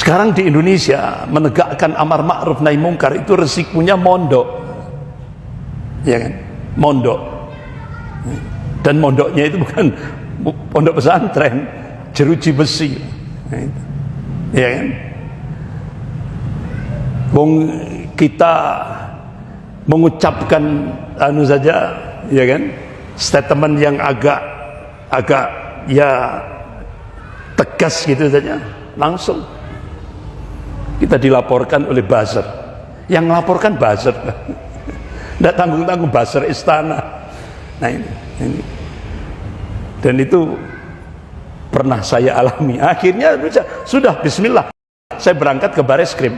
Sekarang di Indonesia menegakkan amar ma'ruf nahi mungkar itu resikonya mondok, ya kan? Mondok, dan mondoknya itu bukan pondok pesantren, jeruji besi, ya kan? Wong kita mengucapkan anu saja, ya kan? Statement yang agak ya tegas gitu saja, langsung kita dilaporkan oleh buzzer. Yang melaporkan buzzer, tidak tanggung-tanggung, buzzer istana. Nah ini. Dan itu pernah saya alami. Akhirnya sudah bismillah, saya berangkat ke Bareskrim,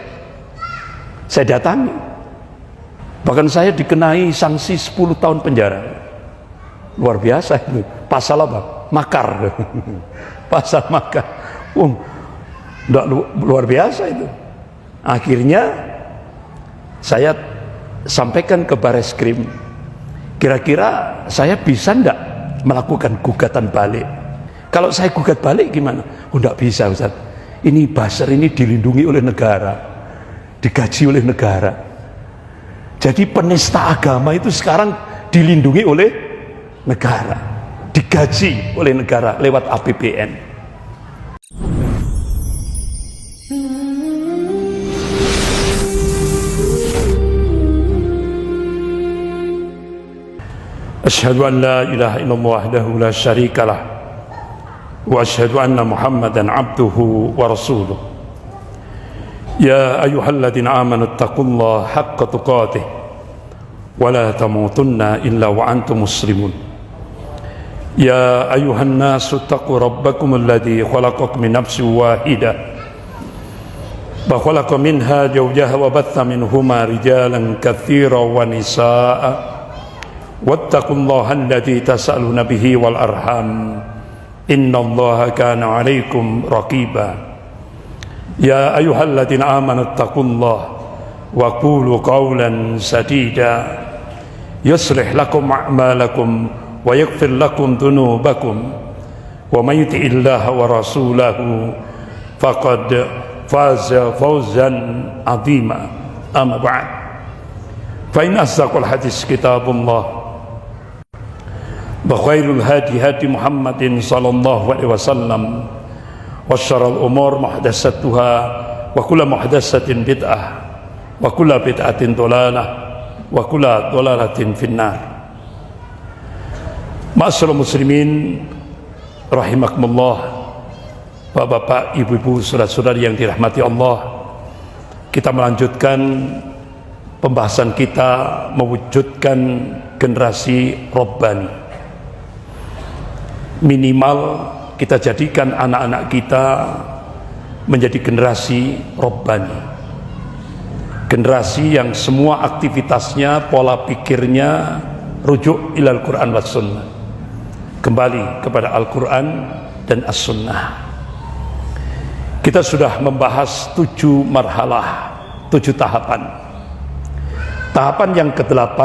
saya datangi, bahkan saya dikenai sanksi 10 tahun penjara. Luar biasa itu. Pasal apa? Makar. Pasal makar. Luar biasa itu. Akhirnya saya sampaikan ke Bareskrim, kira-kira saya bisa ndak melakukan gugatan balik? Kalau saya gugat balik gimana? Ndak bisa, Ustaz. Ini buzzer ini dilindungi oleh negara, digaji oleh negara. Jadi penista agama itu sekarang dilindungi oleh negara, digaji oleh negara lewat APBN. Asyhadu an la ilaha illallah wahdahu la syarika lah wa asyhadu anna Muhammadan abduhu wa rasuluh. Ya ayyuhalladzina amanu taqullaha haqqa tuqatih wa la tamutunna illa wa antum muslimun. Ya ayyuhan nasu taqu rabbakum alladzi khalaqakum min nafsin wahidah wa khalaqa minha zawjaha wa batha minhuma rijalan katsiran wa nisaa'a wattaqullaha alladzi tas'aluna bihi wal arham innallaha kana 'alaikum raqiba. Ya ayyuhalladzina amanu taqullaha wa qulu qawlan sadida yuslih lakum a'malakum wa yaghfir lakum dhunubakum wa may yuti'illaha wa rasulahu faqad faza fawzan 'azima. Amma ba'd, fa in asdaqal hadits kitabullah wa khairul hadi hadi Muhammadin sallallahu alaihi wasallam wa syarrul umur muhdatsatuha wa kullu muhdatsatin bid'ah wa kullu bid'atin dhalalah wa kullu dhalalatin finnar. Ma'asyiral muslimin rahimakumullah, Bapak-bapak, ibu-ibu, saudara-saudari yang dirahmati Allah, kita melanjutkan pembahasan kita mewujudkan generasi Rabbani. Minimal kita jadikan anak-anak kita menjadi generasi Rabbani, generasi yang semua aktivitasnya, pola pikirnya rujuk ilal Quran was sunnah, kembali kepada Al-Quran dan As-Sunnah. Kita sudah membahas 7 marhalah, 7 tahapan. Tahapan yang ke-8,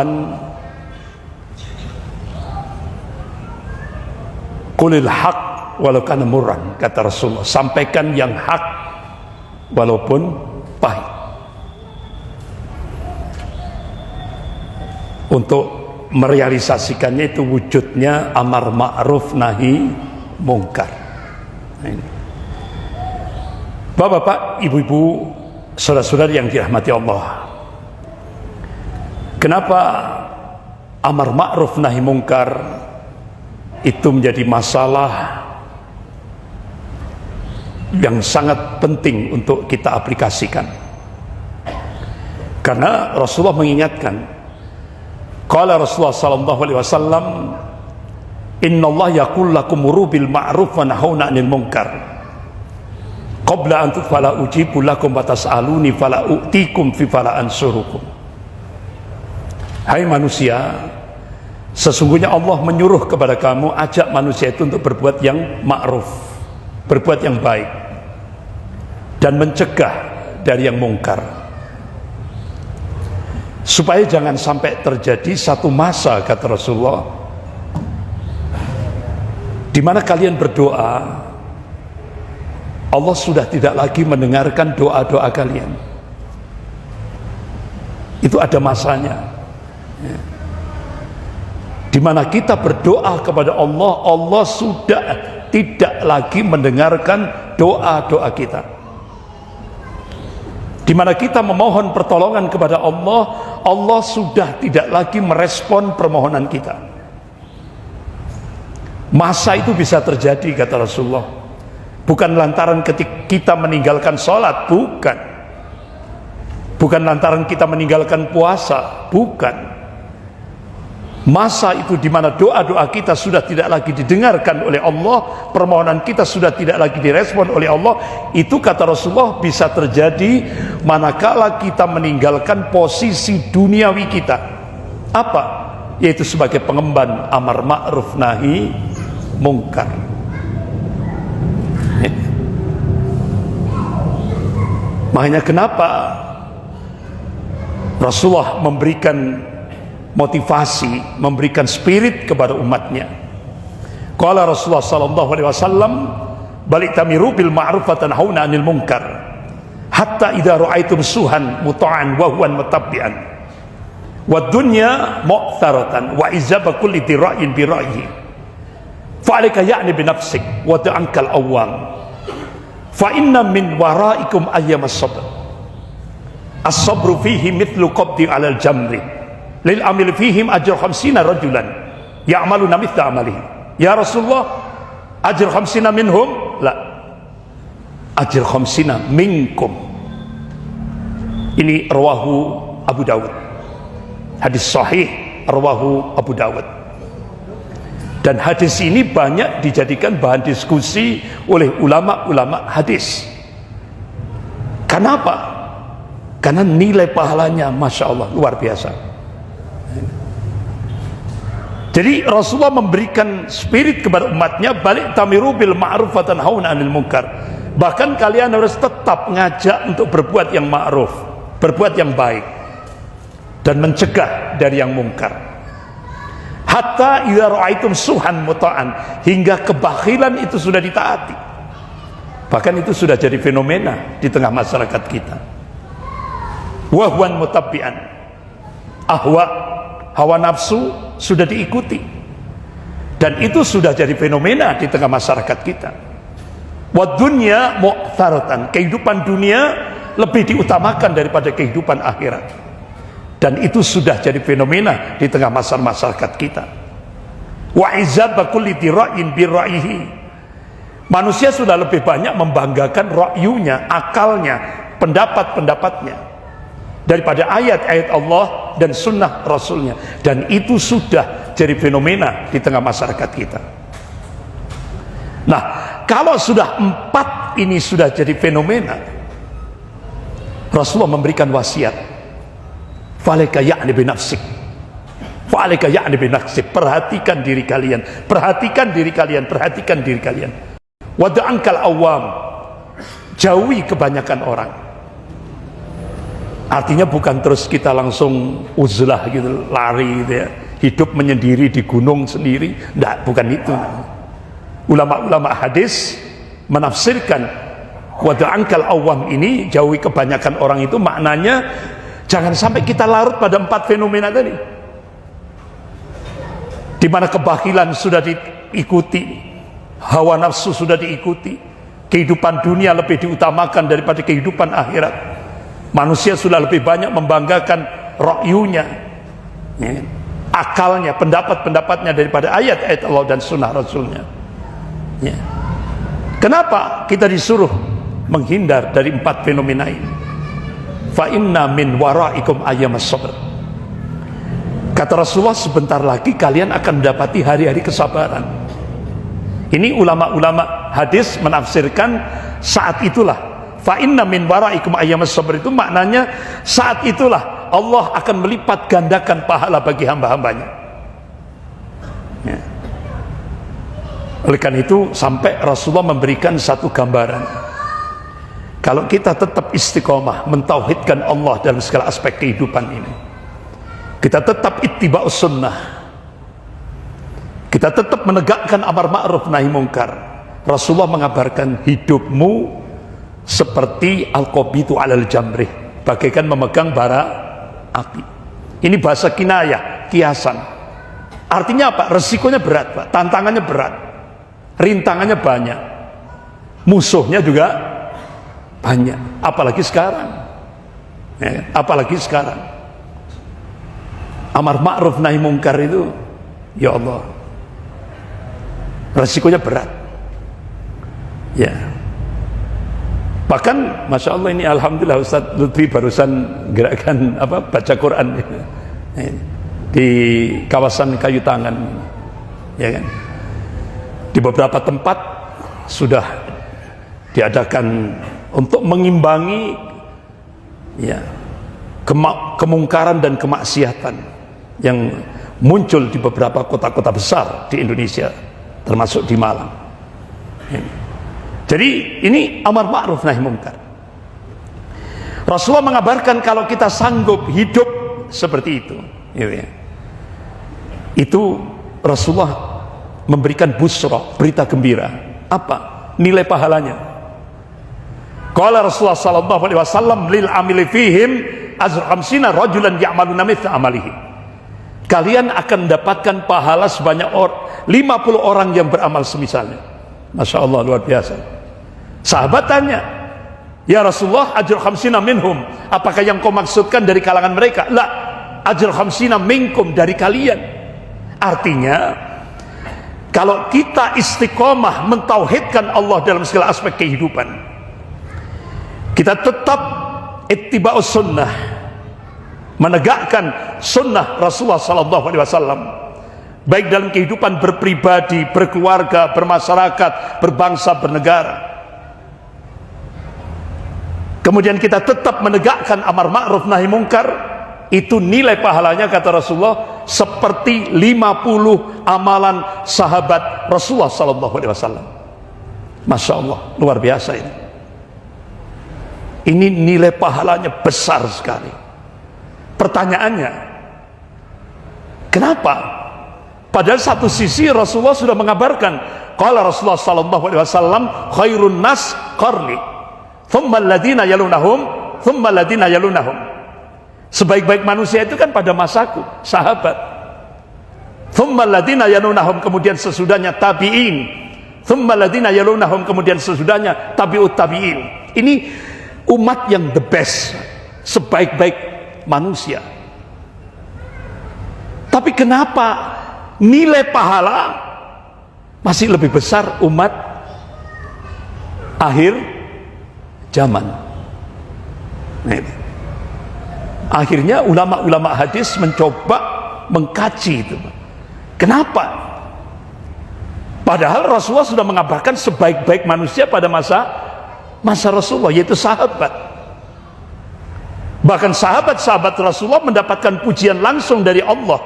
qulil haq walau kana murran, kata Rasulullah, sampaikan yang hak walaupun pahit. Untuk merealisasikannya itu wujudnya amar ma'ruf nahi mungkar. Nah, ini. Bapak-bapak, ibu-ibu, saudara-saudari yang dirahmati Allah, kenapa amar ma'ruf nahi mungkar itu menjadi masalah yang sangat penting untuk kita aplikasikan? Karena Rasulullah mengingatkan, qala Rasulullah sallallahu alaihi wasallam, innallaha yaqul lakum muru bil ma'ruf wa nahuna 'anil munkar qabla an fala ujibu lakum wa tas'aluni fala u'tikum fi fala ansurukum. Hai manusia, sesungguhnya Allah menyuruh kepada kamu, ajak manusia itu untuk berbuat yang ma'ruf, berbuat yang baik, dan mencegah dari yang mungkar, supaya jangan sampai terjadi satu masa, kata Rasulullah, di mana kalian berdoa, Allah sudah tidak lagi mendengarkan doa-doa kalian. Itu ada masanya, di mana kita berdoa kepada Allah, Allah sudah tidak lagi mendengarkan doa-doa kita. Di mana kita memohon pertolongan kepada Allah, Allah sudah tidak lagi merespon permohonan kita. Masa itu bisa terjadi, kata Rasulullah, bukan lantaran ketika kita meninggalkan sholat, bukan lantaran kita meninggalkan puasa, bukan. Masa itu di mana doa-doa kita sudah tidak lagi didengarkan oleh Allah, permohonan kita sudah tidak lagi direspon oleh Allah, itu kata Rasulullah bisa terjadi manakala kita meninggalkan posisi duniawi kita. Apa? Yaitu sebagai pengemban amar ma'ruf nahi mungkar. Makanya kenapa Rasulullah memberikan motivasi, memberikan spirit kepada umatnya. Qala Rasulullah sallallahu alaihi wasallam, balik tamiru bil ma'ruf wa tanhauna 'anil munkar hatta idza ra'aitum suhan muta'an wa huwan mutabbi'an wa dunya mu'tharatan wa izaba kulli dira'in bi ra'yi fa alika ya'ni bi nafsik wa ta'ankal awam fa inna min wara'ikum ayyamas sabr as-sabru fihi mithlu qabdi 'alal jamri lil amil fihim ajr 50 rajulan ya'maluna mithla amalihi. Ya Rasulullah, ajr 50 minhum? La, ajr 50 minkum. Ini rawahu Abu Dawud, hadis sahih rawahu Abu Dawud. Dan hadis ini banyak dijadikan bahan diskusi oleh ulama-ulama hadis. Kenapa? Karena nilai pahalanya Masya Allah luar biasa. Jadi Rasulullah memberikan spirit kepada umatnya, balik tamiru bil ma'ruf wa tanhauna 'anil munkar. Bahkan kalian harus tetap ngajak untuk berbuat yang ma'ruf, berbuat yang baik, dan mencegah dari yang mungkar. Hatta idza ra'aitum suhan muta'an, hingga kebakhilan itu sudah ditaati. Bahkan itu sudah jadi fenomena di tengah masyarakat kita. Wa huwan mutabbi'an, hawa nafsu sudah diikuti, dan itu sudah jadi fenomena di tengah masyarakat kita. Wa dunya mu'tharatan, kehidupan dunia lebih diutamakan daripada kehidupan akhirat, dan itu sudah jadi fenomena di tengah masyarakat kita. Wa izaba kulli dira'in bi ra'yihi, manusia sudah lebih banyak membanggakan ra'yunya, akalnya, pendapat-pendapatnya daripada ayat-ayat Allah dan sunnah Rasulnya, dan itu sudah jadi fenomena di tengah masyarakat kita. Nah, kalau sudah 4 ini sudah jadi fenomena, Rasulullah memberikan wasiat, falika ya'ni binafsik, falika ya'ni binafsik, perhatikan diri kalian, perhatikan diri kalian, perhatikan diri kalian. Wada'ankal awam, jauhi kebanyakan orang. Artinya bukan terus kita langsung uzlah gitu, lari gitu ya, hidup menyendiri di gunung sendiri. Enggak, bukan itu. Ulama-ulama hadis menafsirkan wada'ankal awam ini, jauhi kebanyakan orang, itu maknanya jangan sampai kita larut pada 4 fenomena tadi, di mana kebakilan sudah diikuti, hawa nafsu sudah diikuti, kehidupan dunia lebih diutamakan daripada kehidupan akhirat. Manusia sudah lebih banyak membanggakan ra'yunya, ya, akalnya, pendapat-pendapatnya daripada ayat-ayat Allah dan sunnah Rasulnya. Ya. Kenapa kita disuruh menghindar dari 4 fenomena ini? Fa inna min wara'ikum ayyamas sabr. Kata Rasulullah, sebentar lagi kalian akan mendapati hari-hari kesabaran. Ini ulama-ulama hadis menafsirkan saat itulah. Fa inna min wara'ikum ayyamas sabr, itu maknanya saat itulah Allah akan melipat gandakan pahala bagi hamba-hambanya. Ya. Oleh karena itu sampai Rasulullah memberikan satu gambaran, kalau kita tetap istiqomah mentauhidkan Allah dalam segala aspek kehidupan ini, kita tetap ittiba'us sunnah, kita tetap menegakkan amar ma'ruf nahi mungkar, Rasulullah mengabarkan hidupmu seperti al-qabidu alal jamrih, bagaikan memegang bara api. Ini bahasa kinayah, kiasan. Artinya apa? Resikonya berat, Pak. Tantangannya berat, rintangannya banyak, musuhnya juga banyak. Apalagi sekarang, ya, apalagi sekarang. Amar ma'ruf nahi mungkar itu, ya Allah, resikonya berat. Ya. Bahkan Masya Allah ini alhamdulillah Ustaz Lutfi barusan gerakan baca Quran di kawasan Kayu Tangan, ya kan. Di beberapa tempat sudah diadakan untuk mengimbangi ya kemungkaran dan kemaksiatan yang muncul di beberapa kota-kota besar di Indonesia, termasuk di Malang. Jadi ini amar ma'ruf nahi mungkar. Rasulullah mengabarkan kalau kita sanggup hidup seperti itu, ya, itu Rasulullah memberikan busra, berita gembira. Apa nilai pahalanya? Qala Rasulullah sallallahu alaihi wasallam lil amili fihim azru khamsina rajulan ya'maluna mithla amalihi. Kalian akan mendapatkan pahala sebanyak 50 orang yang beramal semisalnya. Masya Allah, luar biasa. Sahabat tanya, ya Rasulullah, ajr khamsina minhum, apakah yang kau maksudkan dari kalangan mereka? La, ajr khamsina minkum, dari kalian. Artinya kalau kita istiqomah mentauhidkan Allah dalam segala aspek kehidupan, kita tetap ittiba'us sunnah, menegakkan sunnah Rasulullah sallallahu alaihi wasallam, baik dalam kehidupan berpribadi, berkeluarga, bermasyarakat, berbangsa, bernegara. Kemudian kita tetap menegakkan amar ma'ruf nahi mungkar, itu nilai pahalanya kata Rasulullah seperti 50 amalan sahabat Rasulullah sallallahu alaihi wasallam. Masya Allah, luar biasa ini. Ini nilai pahalanya besar sekali. Pertanyaannya, kenapa? Padahal satu sisi Rasulullah sudah mengabarkan, qala Rasulullah sallallahu alaihi wasallam, khairun nas qarni, thumma alladhina yalunahum, thumma alladhina yalunahum. Sebaik-baik manusia itu kan pada masaku, sahabat. Thumma alladhina yalunahum, kemudian sesudahnya tabi'in. Thumma alladhina yalunahum, kemudian sesudahnya tabi'ut tabi'in. Ini umat yang the best, sebaik-baik manusia. Tapi kenapa nilai pahala masih lebih besar umat akhir zaman? Akhirnya ulama-ulama hadis mencoba mengkaji itu. Kenapa? Padahal Rasulullah sudah mengabarkan sebaik-baik manusia pada masa Rasulullah, yaitu sahabat. Bahkan sahabat-sahabat Rasulullah mendapatkan pujian langsung dari Allah.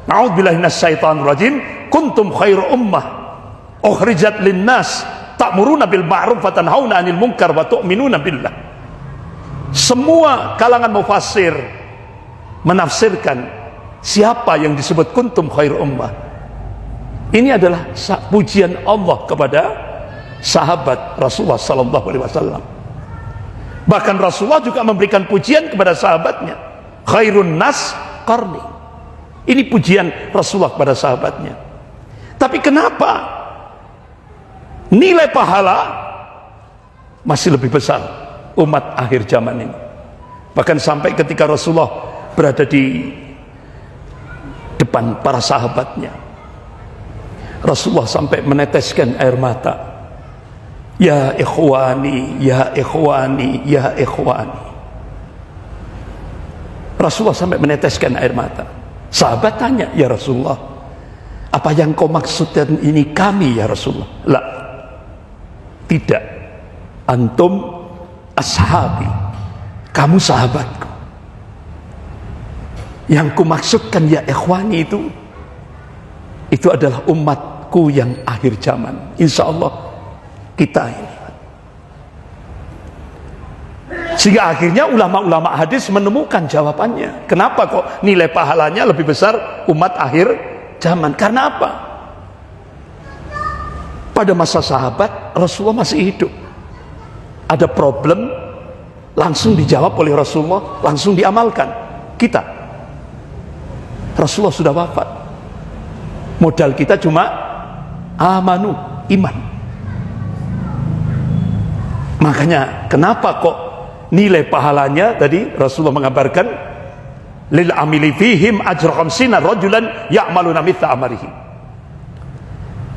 A'udzubillahi minasyaitonir rajim. Kuntum khairu ummah ukhrijat linnas ta'muruna bil ma'ruf wa tanhauna 'anil munkar wa tu'minuna billah. Semua kalangan mufassir menafsirkan siapa yang disebut kuntum khairu ummah. Ini adalah pujian Allah kepada sahabat Rasulullah sallallahu alaihi wasallam. Bahkan Rasulullah juga memberikan pujian kepada sahabatnya, khairun nas qarni. Ini pujian Rasulullah kepada sahabatnya. Tapi kenapa nilai pahala masih lebih besar umat akhir zaman ini? Bahkan sampai ketika Rasulullah berada di depan para sahabatnya, Rasulullah sampai meneteskan air mata. Ya ikhwani, ya ikhwani, ya ikhwani. Rasulullah sampai meneteskan air mata. Sahabat tanya, ya Rasulullah, apa yang kau maksudkan ini kami ya Rasulullah? La, tidak. Antum ashabi, kamu sahabatku. Yang ku maksudkan ya ikhwani itu adalah umatku yang akhir zaman. Insya Allah kita ini. Sehingga akhirnya ulama-ulama hadis menemukan jawabannya. Kenapa kok nilai pahalanya lebih besar umat akhir zaman? Karena apa? Pada masa sahabat Rasulullah masih hidup. ada problem, langsung dijawab oleh Rasulullah, langsung diamalkan. Kita, Rasulullah sudah wafat, modal kita cuma amanu, iman. Makanya kenapa kok nilai pahalanya tadi Rasulullah mengabarkan lil amili fihim ajru khamsina rajulan ya'maluna mithla amalihi.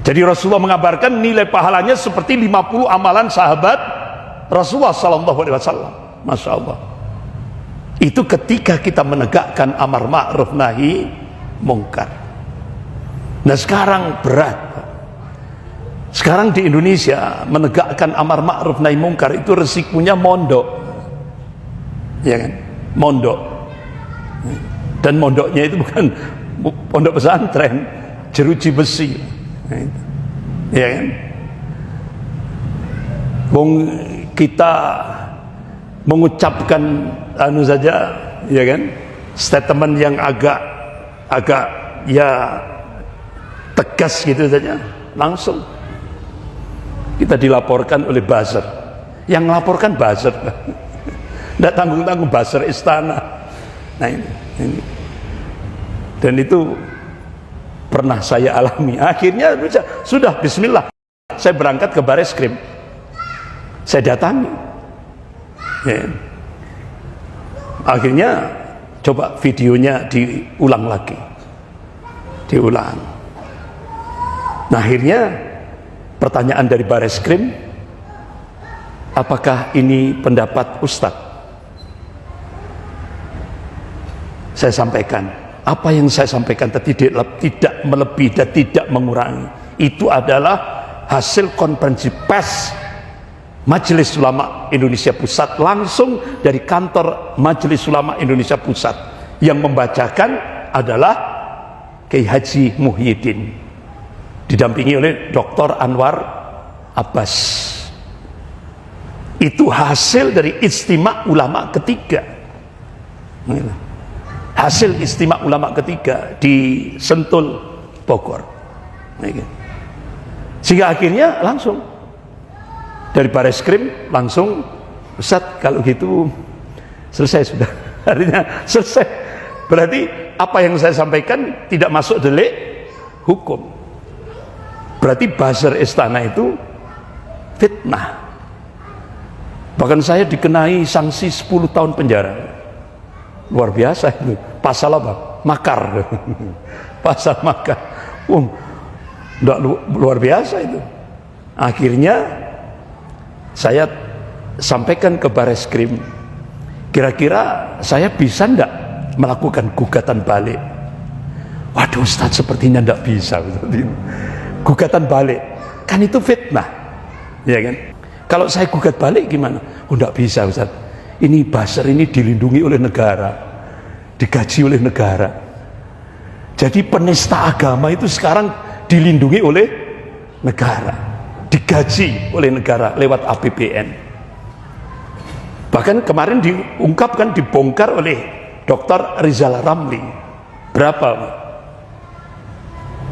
Jadi Rasulullah mengabarkan nilai pahalanya seperti 50 amalan sahabat Rasulullah sallallahu alaihi wasallam. Masya Allah. Itu ketika kita menegakkan amar ma'ruf nahi mungkar. Nah sekarang berat. Sekarang di Indonesia menegakkan amar ma'ruf nahi mungkar itu resikonya mondok. Ya kan? Mondok. Dan mondoknya itu bukan pondok pesantren, jeruji besi. Ya kan? Wong kita mengucapkan anu saja, ya kan, statement yang agak ya tegas gitu saja, langsung kita dilaporkan oleh buzzer. Yang melaporkan buzzer, tidak tanggung-tanggung, buzzer istana. Nah ini. Dan itu pernah saya alami. Akhirnya sudah bismillah, saya berangkat ke Bareskrim, saya datangi. Ya. Akhirnya coba videonya diulang lagi, diulang. Nah akhirnya pertanyaan dari Bareskrim, apakah ini pendapat Ustadz? Saya sampaikan, apa yang saya sampaikan tadi tidak melebihi dan tidak mengurangi. Itu adalah hasil konferensi pers Majelis Ulama Indonesia Pusat, langsung dari kantor Majelis Ulama Indonesia Pusat. Yang membacakan adalah Kiai Haji Muhyiddin, didampingi oleh Dr. Anwar Abbas. Itu hasil dari Ijtima' Ulama ketiga. Hasil Ijtima' Ulama ketiga di Sentul, Bogor. Sehingga akhirnya langsung dari Bareskrim langsung, Ustadz kalau gitu selesai sudah, artinya selesai. Berarti apa yang saya sampaikan tidak masuk delik hukum. Berarti buzzer istana itu fitnah. Bahkan saya dikenai sanksi 10 tahun penjara. Luar biasa itu. Pasal apa? Makar. Pasal makar. Luar biasa itu. Akhirnya saya sampaikan ke Bareskrim, kira-kira saya bisa enggak melakukan gugatan balik? Waduh Ustadz, sepertinya enggak bisa. Gugatan balik kan itu fitnah, ya kan? Kalau saya gugat balik gimana? Oh enggak bisa Ustadz, ini buzzer ini dilindungi oleh negara, digaji oleh negara. Jadi penista agama itu sekarang dilindungi oleh negara, digaji oleh negara lewat APBN. Bahkan kemarin diungkapkan, dibongkar oleh Dr. Rizal Ramli, berapa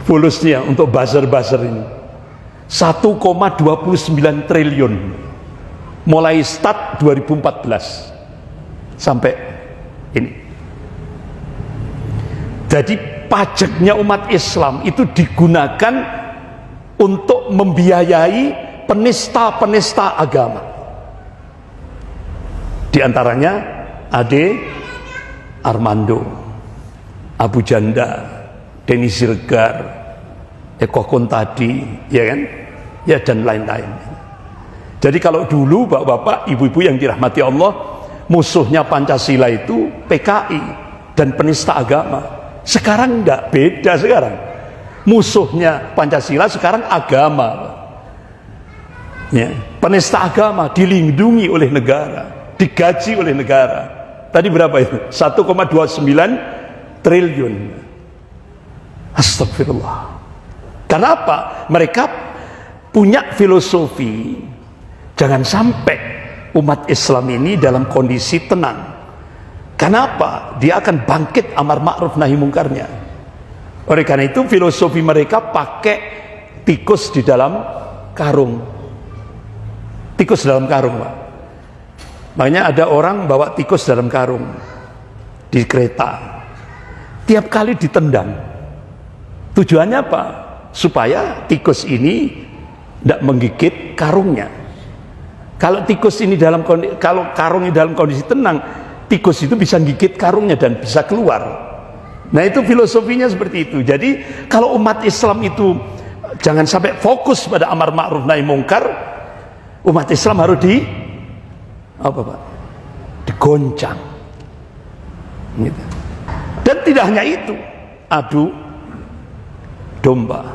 fulusnya untuk buzzer-buzzer ini? 1,29 triliun mulai start 2014 sampai ini. Jadi pajaknya umat Islam itu digunakan untuk membiayai penista-penista agama. Di antaranya Ade Armando, Abu Janda, Denny Sirgar, Eko Kuntadi, ya kan? Ya dan lain-lain. Jadi kalau dulu bapak-bapak, ibu-ibu yang dirahmati Allah, musuhnya Pancasila itu PKI dan penista agama. Sekarang enggak, beda sekarang. Musuhnya Pancasila sekarang agama. Ya, penista agama dilindungi oleh negara, digaji oleh negara. Tadi berapa itu? 1,29 triliun. Astagfirullah. Kenapa? Mereka punya filosofi, jangan sampai umat Islam ini dalam kondisi tenang. Kenapa? Dia akan bangkit amar ma'ruf nahi mungkarnya. Oleh karena itu filosofi mereka pakai tikus di dalam karung. Tikus dalam karung, Pak. Makanya ada orang bawa tikus dalam karung di kereta. Tiap kali ditendang. Tujuannya apa? Supaya tikus ini tidak menggigit karungnya. Kalau tikus ini kalau karung ini dalam kondisi tenang, tikus itu bisa gigit karungnya dan bisa keluar. Nah, itu filosofinya seperti itu. Jadi kalau umat Islam itu jangan sampai fokus pada amar ma'ruf nahi mungkar, umat Islam harus digoncang. Gitu. Dan tidak hanya itu, adu domba.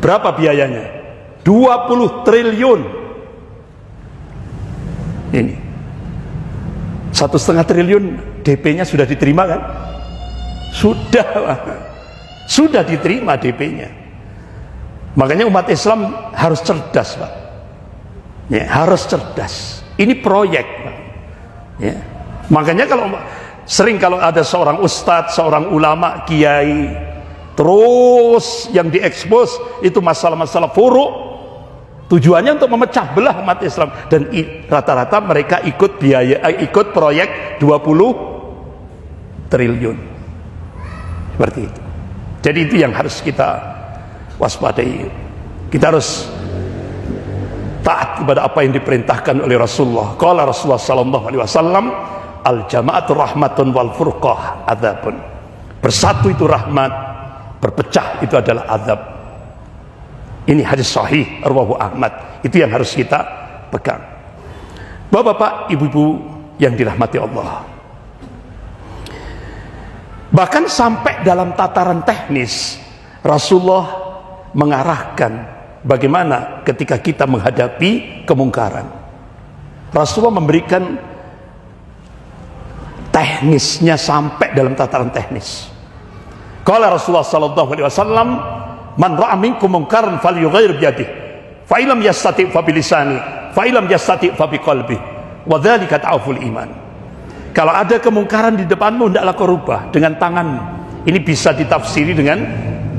Berapa biayanya? 20 triliun. Ini 1,5 triliun DP-nya sudah diterima kan? Sudah diterima DP-nya. Makanya umat Islam harus cerdas, Pak. Ya, harus cerdas. Ini proyek, Pak. Ya. Makanya kalau ada seorang ustadz, seorang ulama, kiai, terus yang diekspos itu masalah-masalah furu', tujuannya untuk memecah belah umat Islam, dan rata-rata mereka ikut proyek 20 triliun seperti itu. Jadi itu yang harus kita waspadai. Kita harus taat kepada apa yang diperintahkan oleh Rasulullah. Qala Rasulullah sallallahu alaihi wasallam, al jama'atu rahmatun wal furqah adzabun. Bersatu itu rahmat, berpecah itu adalah azab. Ini hadis sahih rawahu Ahmad. Itu yang harus kita pegang. Bapak-bapak, ibu-ibu yang dirahmati Allah. Bahkan sampai dalam tataran teknis, Rasulullah mengarahkan bagaimana ketika kita menghadapi kemungkaran. Rasulullah memberikan teknisnya sampai dalam tataran teknis. Qala Rasulullah sallallahu alaihi wasallam, man ra'a minkum munkaran falyughayyir bi yadihi, fa illam yastati' fa bi lisanihi, fa illam yastati' fa bi qalbihi, wa dzalika ta'aful iman. Kalau ada kemungkaran di depanmu, hendaklah kau rubah dengan tanganmu. Ini bisa ditafsiri dengan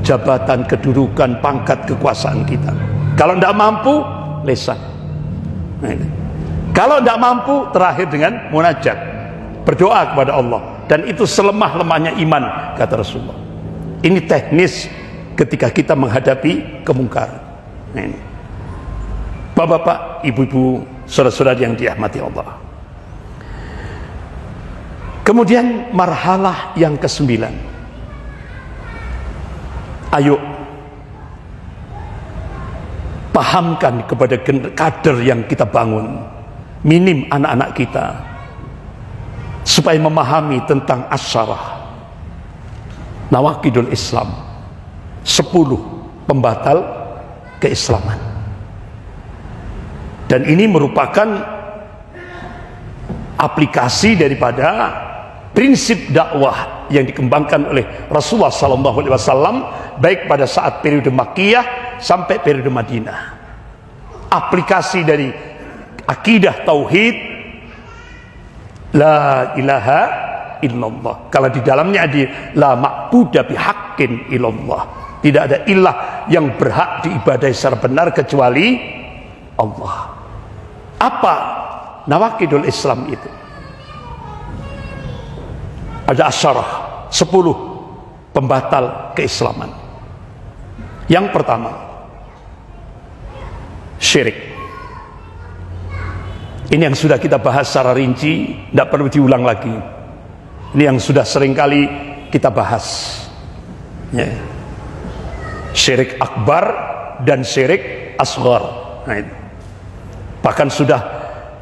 jabatan, kedudukan, pangkat, kekuasaan kita. Kalau tidak mampu, lisan. Nah, kalau tidak mampu, terakhir dengan munajat, berdoa kepada Allah. Dan itu selemah-lemahnya iman, kata Rasulullah. Ini teknis ketika kita menghadapi kemungkaran. Nah, ini. Bapak-bapak, ibu-ibu, saudara-saudara yang dirahmati Allah. Kemudian marhalah yang ke-9. Ayo pahamkan kepada kader yang kita bangun, minim anak-anak kita, supaya memahami tentang asyarah nawaqidul Islam, 10 pembatal keislaman. Dan ini merupakan aplikasi daripada prinsip dakwah yang dikembangkan oleh Rasulullah SAW, baik pada saat periode Makkiyah sampai periode Madinah. Aplikasi dari akidah tauhid la ilaha illallah. Kalau di dalamnya ada la ma'budu bihaqqin illallah, tidak ada ilah yang berhak diibadahi secara benar kecuali Allah. Apa nawaqidul Islam itu? Ada asyarah 10 pembatal keislaman. Yang pertama, syirik. Ini yang sudah kita bahas secara rinci, tidak perlu diulang lagi. Ini yang sudah seringkali kita bahas, ya. Syirik akbar dan syirik asghar. Nah, itu. Bahkan sudah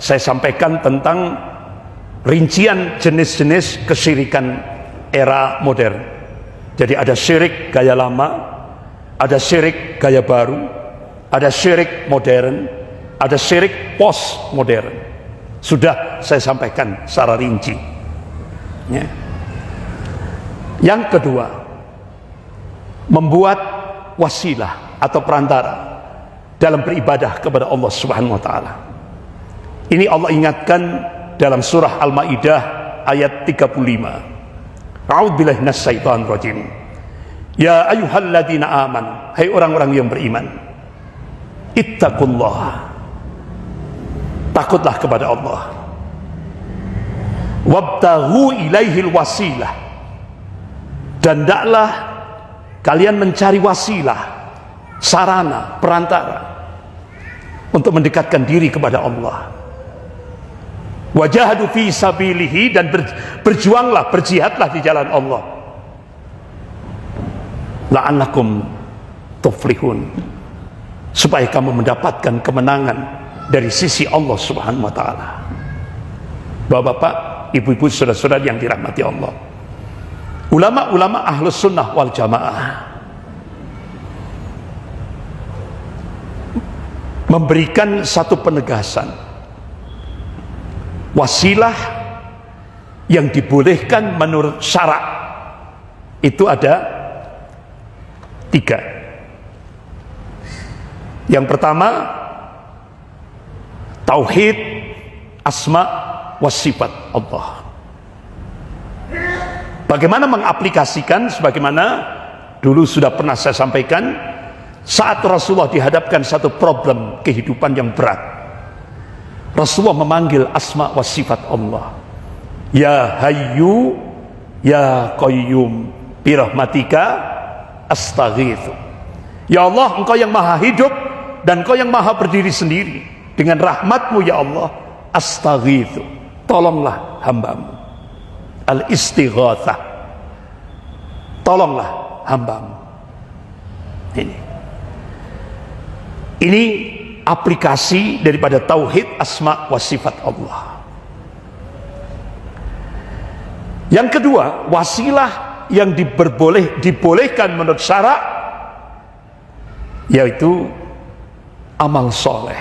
saya sampaikan tentang rincian jenis-jenis kesyirikan era modern. Jadi ada syirik gaya lama, ada syirik gaya baru, ada syirik modern, ada syirik post modern. Sudah saya sampaikan secara rinci, ya. Yang kedua, membuat wasilah atau perantara dalam beribadah kepada Allah Subhanahu wa taala. Ini Allah ingatkan dalam surah Al-Maidah ayat 35. A'udzubillahi minasyaitonir rajim. Ya ayyuhalladzina amanu, hai orang-orang yang beriman, ittaqullah, takutlah kepada Allah. wabtaghu ilaihil wasilah, dan hendaklah kalian mencari wasilah, sarana, perantara untuk mendekatkan diri kepada Allah. Wajahadu fi sabilihi, dan berjuanglah, berjihadlah di jalan Allah. La'allakum tuflihun, supaya kamu mendapatkan kemenangan dari sisi Allah Subhanahu wa taala. Bapak-bapak, ibu-ibu, saudara-saudara yang dirahmati Allah, ulama-ulama ahlus sunnah wal jamaah memberikan satu penegasan, wasilah yang dibolehkan menurut syarak itu ada 3. Yang pertama, tauhid asma wa sifat Allah. Bagaimana mengaplikasikan? Sebagaimana dulu sudah pernah saya sampaikan, saat Rasulullah dihadapkan satu problem kehidupan yang berat, Rasulullah memanggil asma wa sifat Allah. Ya Hayyu Ya Qayyum birahmatika astaghitsu. Ya Allah, Engkau yang maha hidup dan Engkau yang maha berdiri sendiri. Dengan rahmatmu ya Allah, astaghitsu, tolonglah hambamu. Al-istighatsah, tolonglah hambamu. Ini aplikasi daripada tauhid asma wa sifat Allah. Yang kedua, wasilah yang dibolehkan menurut syarak, yaitu amal soleh.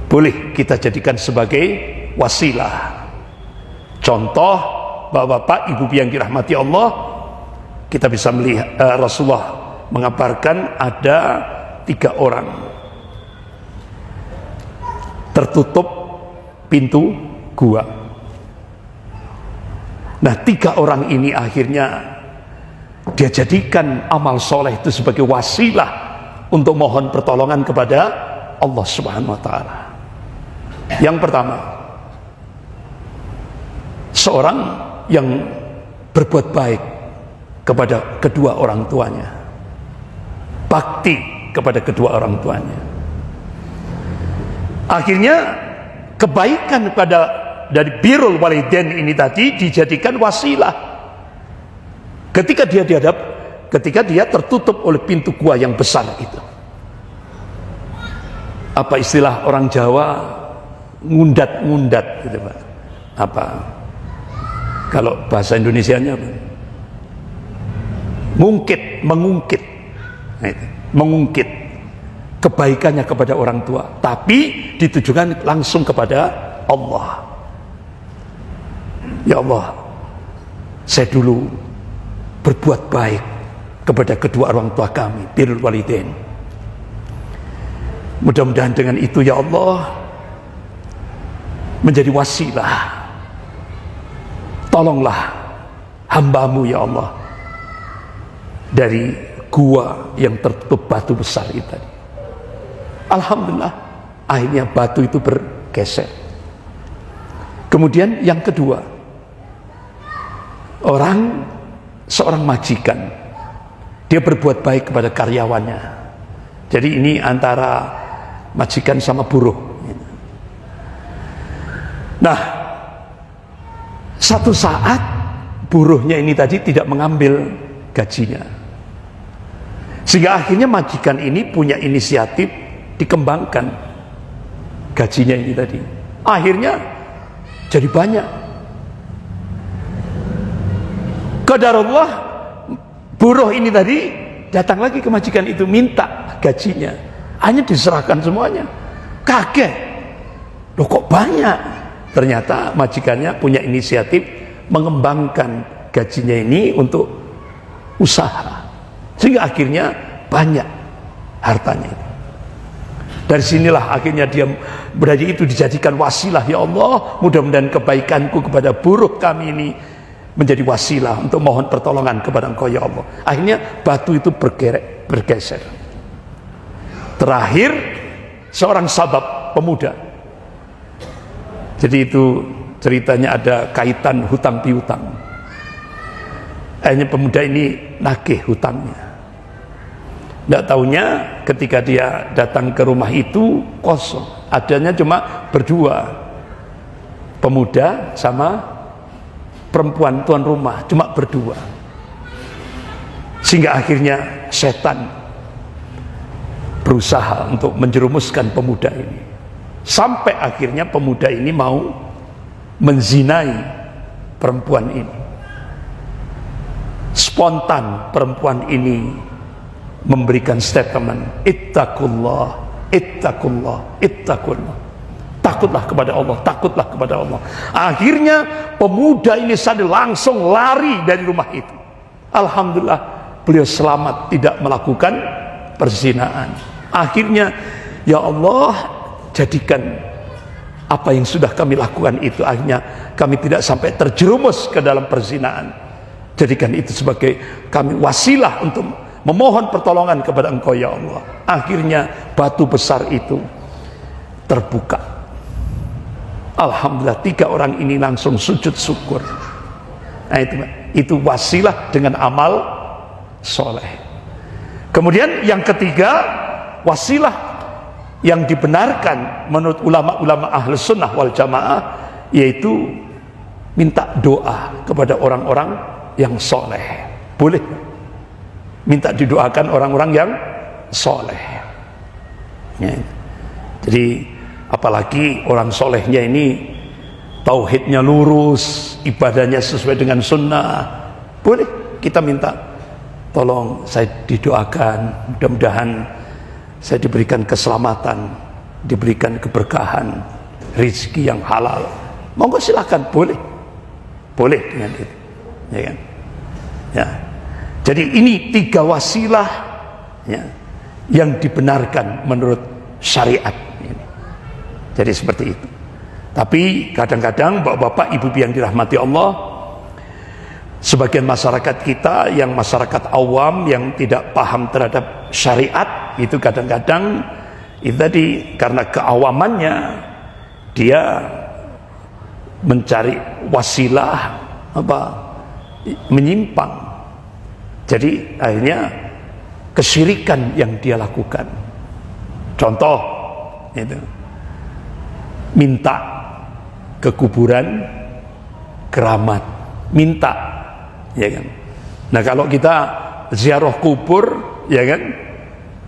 Boleh kita jadikan sebagai wasilah. Contoh, bapak-bapak, ibu-ibu yang dirahmati Allah, kita bisa melihat Rasulullah mengabarkan ada 3 orang tertutup pintu gua. Nah, 3 orang ini akhirnya dia jadikan amal soleh itu sebagai wasilah untuk mohon pertolongan kepada Allah Subhanahu wa taala. Yang pertama, seorang yang berbuat baik kepada kedua orang tuanya, bakti kepada kedua orang tuanya. Akhirnya kebaikan dari birrul walidain ini tadi dijadikan wasilah. Ketika dia tertutup oleh pintu gua yang besar itu. Apa istilah orang Jawa, ngundat-ngundat gitu Pak. Apa? Kalau bahasa Indonesianya apa? Mengungkit. Nah, itu. Mengungkit kebaikannya kepada orang tua, tapi ditujukan langsung kepada Allah. Ya Allah, saya dulu berbuat baik kepada kedua orang tua kami, birrul walidain. Mudah-mudahan dengan itu ya Allah menjadi wasilah. Tolonglah hambamu ya Allah dari gua yang tertutup batu besar itu tadi. Alhamdulillah, akhirnya batu itu bergeser. Kemudian yang kedua, seorang majikan, dia berbuat baik kepada karyawannya. Jadi ini antara majikan sama buruh. Nah, satu saat buruhnya ini tadi tidak mengambil gajinya, sehingga akhirnya majikan ini punya inisiatif dikembangkan gajinya ini tadi. Akhirnya jadi banyak. Qadarullah, buruh ini tadi datang lagi ke majikan itu minta gajinya, hanya diserahkan semuanya. Kaget, loh kok banyak? Ternyata majikannya punya inisiatif mengembangkan gajinya ini untuk usaha, sehingga akhirnya banyak hartanya. Dari sinilah akhirnya dia berarti itu dijadikan wasilah. Ya Allah, mudah-mudahan kebaikanku kepada buruh kami ini menjadi wasilah untuk mohon pertolongan kepada Engkau ya Allah. Akhirnya batu itu bergeser. Terakhir, seorang sahabat pemuda. Jadi itu ceritanya ada kaitan hutang piutang. Akhirnya pemuda ini nagih hutangnya. Tidak tahunya ketika dia datang ke rumah itu kosong, adanya cuma berdua, pemuda sama perempuan tuan rumah, cuma berdua. Sehingga akhirnya setan berusaha untuk menjerumuskan pemuda ini, sampai akhirnya pemuda ini mau menzinai perempuan ini. Spontan perempuan ini memberikan statement, ittaqullah, ittaqullah, ittaqullah. Takutlah kepada Allah, takutlah kepada Allah. Akhirnya pemuda ini sadar, langsung lari dari rumah itu. Alhamdulillah beliau selamat, tidak melakukan perzinaan. Akhirnya, ya Allah, jadikan apa yang sudah kami lakukan itu, akhirnya kami tidak sampai terjerumus ke dalam perzinaan. Jadikan itu sebagai kami wasilah untuk memohon pertolongan kepada Engkau ya Allah. Akhirnya batu besar itu terbuka. Alhamdulillah 3 orang ini langsung sujud syukur. Nah, itu wasilah dengan amal soleh. Kemudian yang ketiga, wasilah yang dibenarkan menurut ulama-ulama ahli sunnah wal jamaah, yaitu minta doa kepada orang-orang yang soleh. Boleh minta didoakan orang-orang yang soleh ya. Jadi apalagi orang solehnya ini tauhidnya lurus, ibadahnya sesuai dengan sunnah, boleh kita minta tolong saya didoakan, mudah-mudahan saya diberikan keselamatan, diberikan keberkahan, rezeki yang halal. Monggo silakan, boleh dengan itu ya kan ya. Jadi ini 3 wasilah ya, yang dibenarkan menurut syariat ini. Jadi seperti itu. Tapi kadang-kadang bapak-bapak, ibu-ibu yang dirahmati Allah, sebagian masyarakat kita yang masyarakat awam yang tidak paham terhadap syariat, itu kadang-kadang itu tadi karena keawamannya dia mencari wasilah menyimpang. Jadi akhirnya kesyirikan yang dia lakukan. Contoh itu minta ke kuburan keramat, minta ya kan. Nah, kalau kita ziarah kubur ya kan,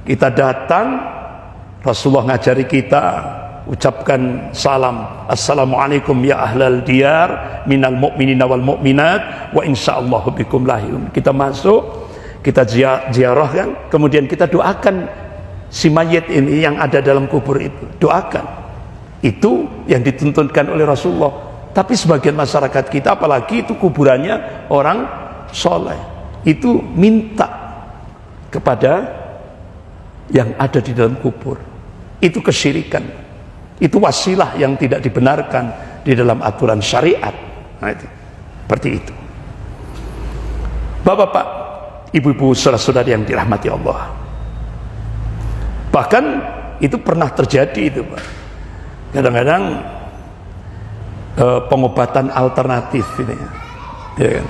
kita datang, Rasulullah ngajari kita ucapkan salam, assalamualaikum ya ahlal diyar minal mu'minina wal mu'minat wa insyaallahu bikum lahirun. Kita masuk, kita ziarah kan, kemudian kita doakan si mayit ini yang ada dalam kubur itu, doakan. Itu yang dituntunkan oleh Rasulullah. Tapi sebagian masyarakat kita, apalagi itu kuburannya orang soleh, itu minta kepada yang ada di dalam kubur. Itu kesyirikan. Itu wasilah yang tidak dibenarkan di dalam aturan syariat. Nah, itu seperti itu. Bapak-bapak, ibu-ibu, saudara-saudari yang dirahmati Allah, bahkan itu pernah terjadi itu, Pak. Kadang-kadang pengobatan alternatif ini ya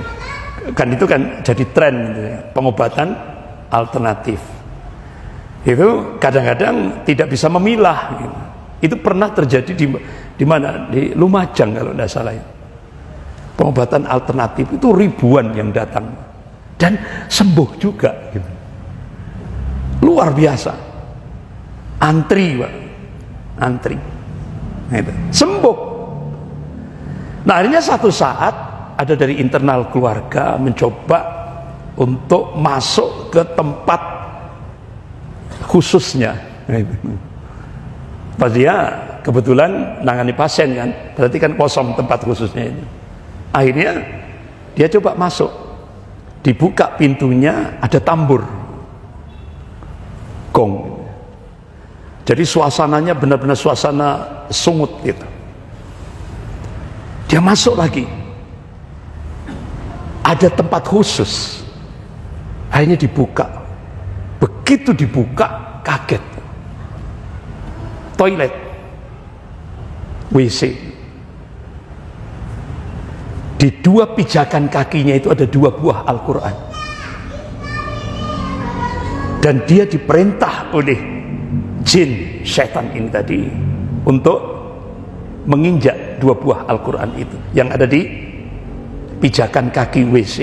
kan itu kan jadi tren gitu ya, pengobatan alternatif itu kadang-kadang tidak bisa memilah gitu. Itu pernah terjadi di mana? Di Lumajang kalau tidak salah. Pengobatan alternatif itu ribuan yang datang dan sembuh juga gitu. Luar biasa. Antri, Pak. Antri. Gitu. Sembuh. Nah, akhirnya satu saat ada dari internal keluarga mencoba untuk masuk ke tempat khususnya. Pas dia kebetulan nangani pasien kan, berarti kan kosong tempat khususnya itu. Akhirnya dia coba masuk, dibuka pintunya, ada tambur, gong. Jadi suasananya benar-benar suasana sungut gitu. Dia masuk lagi, ada tempat khusus. Akhirnya dibuka. Begitu dibuka, kaget. Toilet, WC, Di dua pijakan kakinya itu ada 2 buah Al-Quran. Dan dia diperintah oleh jin setan ini tadi untuk menginjak 2 buah Al-Quran itu yang ada di pijakan kaki WC.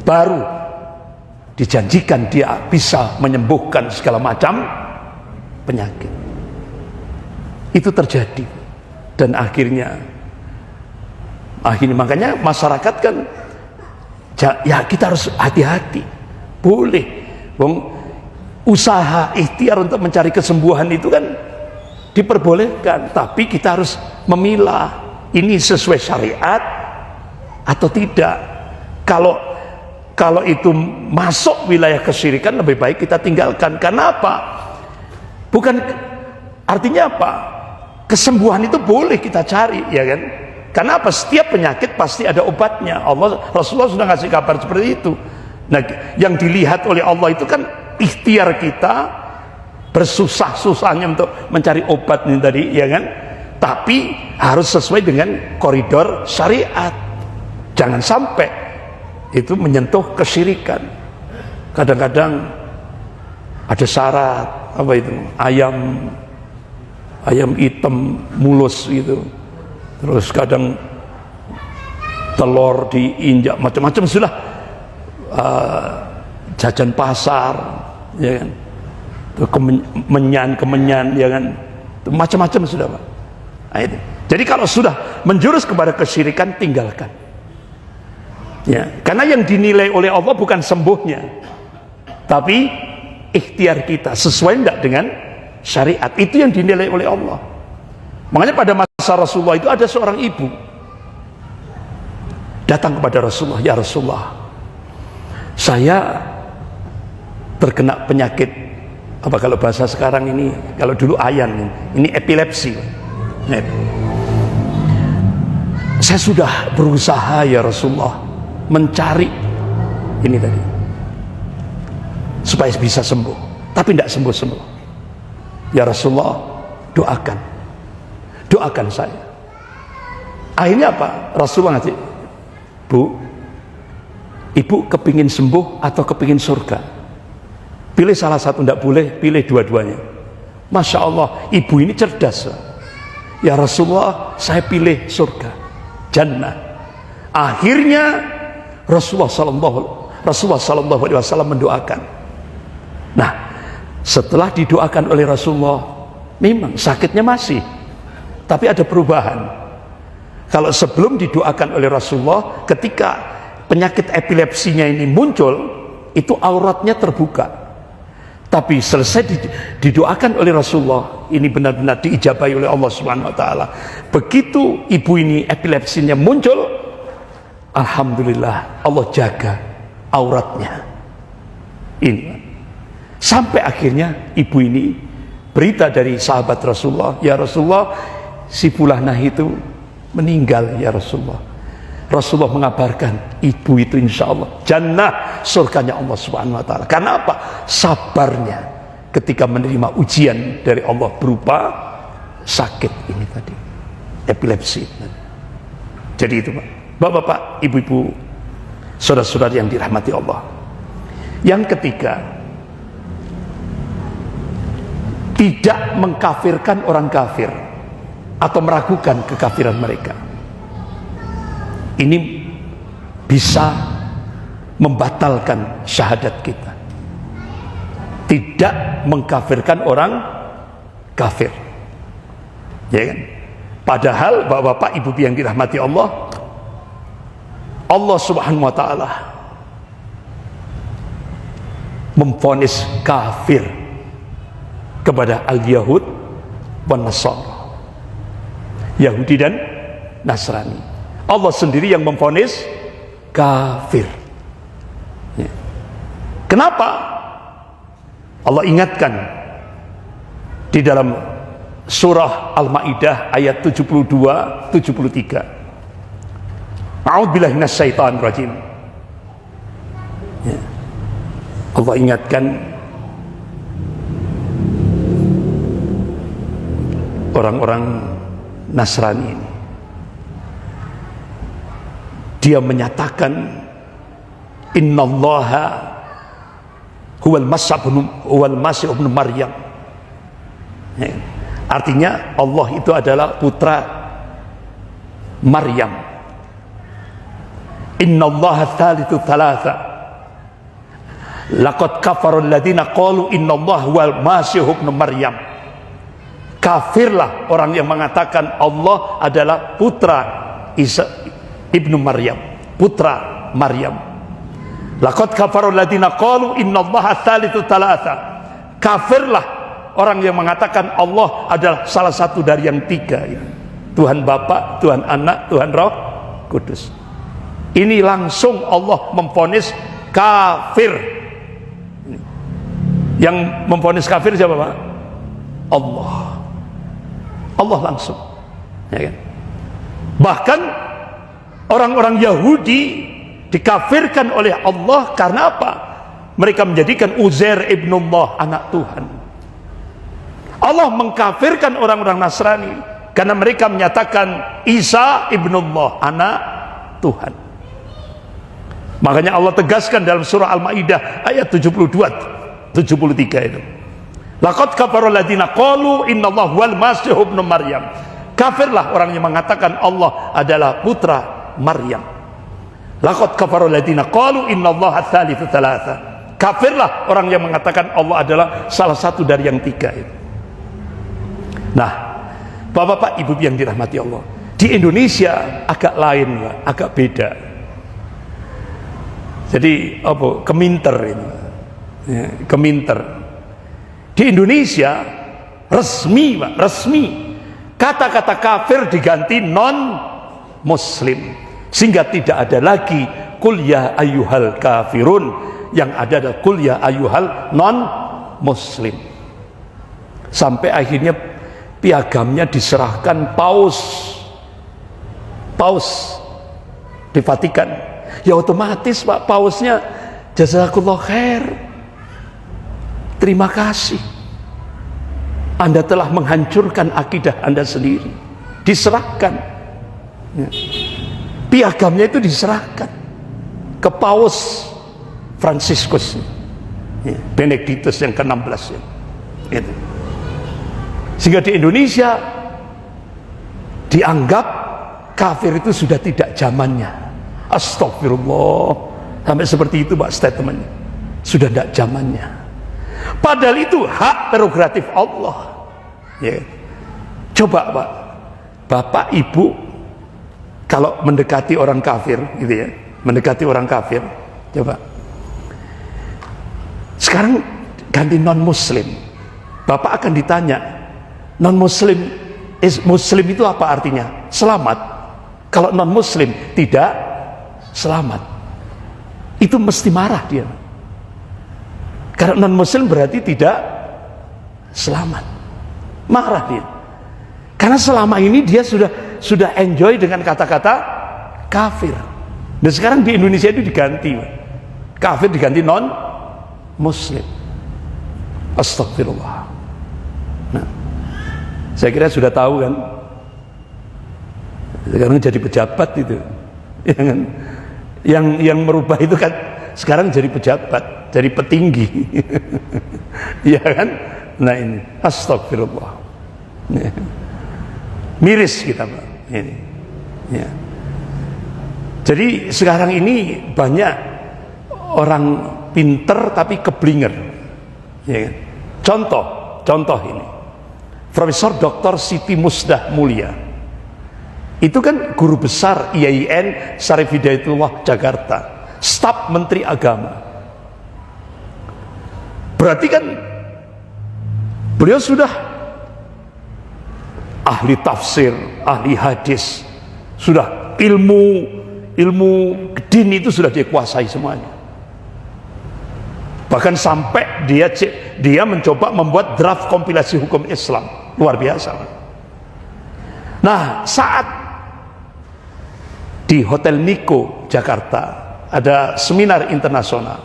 Baru dijanjikan dia bisa menyembuhkan segala macam penyakit. Itu terjadi. Dan akhirnya makanya masyarakat kan ya kita harus hati-hati. Boleh usaha ikhtiar untuk mencari kesembuhan itu kan diperbolehkan, tapi kita harus memilah ini sesuai syariat atau tidak. Kalau itu masuk wilayah kesyirikan, lebih baik kita tinggalkan. Kenapa? Bukan artinya apa? Kesembuhan itu boleh kita cari, ya kan? Karena apa? Setiap penyakit pasti ada obatnya. Rasulullah sudah ngasih kabar seperti itu. Nah, yang dilihat oleh Allah itu kan ikhtiar kita, bersusah-susahnya untuk mencari obat ini tadi, ya kan? Tapi harus sesuai dengan koridor syariat. Jangan sampai itu menyentuh kesyirikan. Kadang-kadang ada syarat apa itu? Ayam hitam mulus gitu. Terus kadang telur diinjak macam-macam sudah, jajan pasar, ya kan, kemenyan, ya kan, macam-macam sudah, Pak. Nah, itu. Jadi kalau sudah menjurus kepada kesyirikan, tinggalkan. Ya, karena yang dinilai oleh Allah bukan sembuhnya, tapi ikhtiar kita sesuai enggak dengan syariat. Itu yang dinilai oleh Allah. Makanya pada masa Rasulullah itu ada seorang ibu datang kepada Rasulullah, ya Rasulullah, saya terkena penyakit apa kalau bahasa sekarang ini, kalau dulu ayan, ini epilepsi. Nah, saya sudah berusaha ya Rasulullah mencari ini tadi supaya bisa sembuh, tapi tidak sembuh-sembuh. Ya Rasulullah, doakan saya. Akhirnya apa? Rasulullah ngasih, Bu, ibu kepingin sembuh atau kepingin surga? Pilih salah satu, tidak boleh pilih dua-duanya. Masya Allah, ibu ini cerdas. Ya Rasulullah, saya pilih surga, jannah. Akhirnya Rasulullah Sallallahu Alaihi Wasallam mendoakan. Nah, setelah didoakan oleh Rasulullah, memang sakitnya masih, tapi ada perubahan. Kalau sebelum didoakan oleh Rasulullah, ketika penyakit epilepsinya ini muncul, itu auratnya terbuka. Tapi selesai didoakan oleh Rasulullah, ini benar-benar diijabahi oleh Allah Subhanahu Wa Taala. Begitu ibu ini epilepsinya muncul, alhamdulillah Allah jaga auratnya. Ini sampai akhirnya ibu ini berita dari sahabat Rasulullah, ya Rasulullah, si Fulanah itu meninggal ya Rasulullah. Rasulullah mengabarkan ibu itu insya Allah jannah, surganya Allah Subhanahu Wa Taala. Karena apa? Sabarnya ketika menerima ujian dari Allah berupa sakit ini tadi, epilepsi. Jadi itu Pak, Bapak-bapak, ibu-ibu, saudara-saudara yang dirahmati Allah. Yang ketiga, tidak mengkafirkan orang kafir atau meragukan kekafiran mereka. Ini bisa membatalkan syahadat kita. Tidak mengkafirkan orang kafir, ya kan? Padahal bapak-bapak, ibu yang dirahmati Allah, Allah Subhanahu Wa Taala memvonis kafir kepada al-Yahud wan Nasara, Yahudi dan Nasrani. Allah sendiri yang memvonis kafir. Ya. Kenapa? Allah ingatkan di dalam surah Al-Maidah ayat 72-73. A'udzubillahi minasyaitonir rajim. Ya. Allah ingatkan orang-orang Nasrani ini. dia menyatakan innallaha huwal masih ibnu Maryam. Artinya Allah itu adalah putra Maryam. Innallaha tsalitsu tsalatsa. Laqad kafara alladziina qalu innallaha huwal masih ibnu Maryam. Kafirlah orang yang mengatakan Allah adalah putra Isa ibnu Maryam, putra Maryam. Laqad kafara alladziina qalu innallaha tsalitsu tsalatsa. Kafirlah orang yang mengatakan Allah adalah salah satu dari yang tiga, Tuhan Bapa, Tuhan Anak, Tuhan Roh Kudus. Ini langsung Allah memvonis kafir. Yang memvonis kafir siapa, Pak? Allah. Allah langsung, ya kan? Bahkan orang-orang Yahudi dikafirkan oleh Allah karena apa? Mereka menjadikan Uzair ibnullah, anak Tuhan. Allah mengkafirkan orang-orang Nasrani karena mereka menyatakan Isa ibnullah, anak Tuhan. Makanya Allah tegaskan dalam surah Al-Maidah ayat 73 itu. Laqad kafara alladziina qalu innallaha huwal masih ibnu Maryam. Kafirlah orang yang mengatakan Allah adalah putra Maryam. Laqad kafara alladziina qalu innallaha tsalitsu tsalatsa. Kafirlah orang yang mengatakan Allah adalah salah satu dari yang tiga itu. Nah, Bapak-bapak, Ibu yang dirahmati Allah, di Indonesia agak lain, agak beda. Jadi apa? Keminter ini, ya, keminter. Di Indonesia resmi, Pak, resmi. Kata-kata kafir diganti non Muslim, sehingga tidak ada lagi qul ya ayyuhal kafirun, yang ada adalah qul ya ayyuhal non Muslim. Sampai akhirnya piagamnya diserahkan paus di Vatikan. Ya otomatis, Pak, pausnya jazakallah khair, terima kasih, Anda telah menghancurkan akidah Anda sendiri. Diserahkan, ya. Piagamnya itu diserahkan ke paus Fransiskus, ya, Benediktus yang ke-16 ya. Gitu. Sehingga di Indonesia dianggap kafir itu sudah tidak zamannya. Astagfirullah, sampai seperti itu, Pak, statementnya. Sudah tidak zamannya. Padahal itu hak prerogatif Allah. Ya. Coba, Pak, Bapak Ibu kalau mendekati orang kafir, gitu ya, mendekati orang kafir, coba. Sekarang ganti non Muslim, Bapak akan ditanya, non Muslim, Muslim itu apa artinya? Selamat. Kalau non Muslim tidak selamat, itu mesti marah dia. Karena non Muslim berarti tidak selamat, marah dia. Karena selama ini dia sudah enjoy dengan kata-kata kafir. Dan sekarang di Indonesia itu diganti, kafir diganti non Muslim. Astagfirullah. Nah, saya kira sudah tahu kan, sekarang jadi pejabat itu, yang merubah itu kan sekarang jadi pejabat, jadi petinggi, ya kan? Nah ini, astagfirullah, miris kita, Pak, ini. Ya. Jadi sekarang ini banyak orang pinter tapi keblinger, ya kan? Contoh ini. Profesor Dr. Siti Musdah Mulia itu kan guru besar IAIN Syarif Hidayatullah Jakarta, staf Menteri Agama. Berarti kan beliau sudah ahli tafsir, ahli hadis, sudah ilmu din itu sudah dikuasai semuanya. Bahkan sampai dia mencoba membuat draft kompilasi hukum Islam, luar biasa. Nah, saat di Hotel Niko Jakarta ada seminar internasional,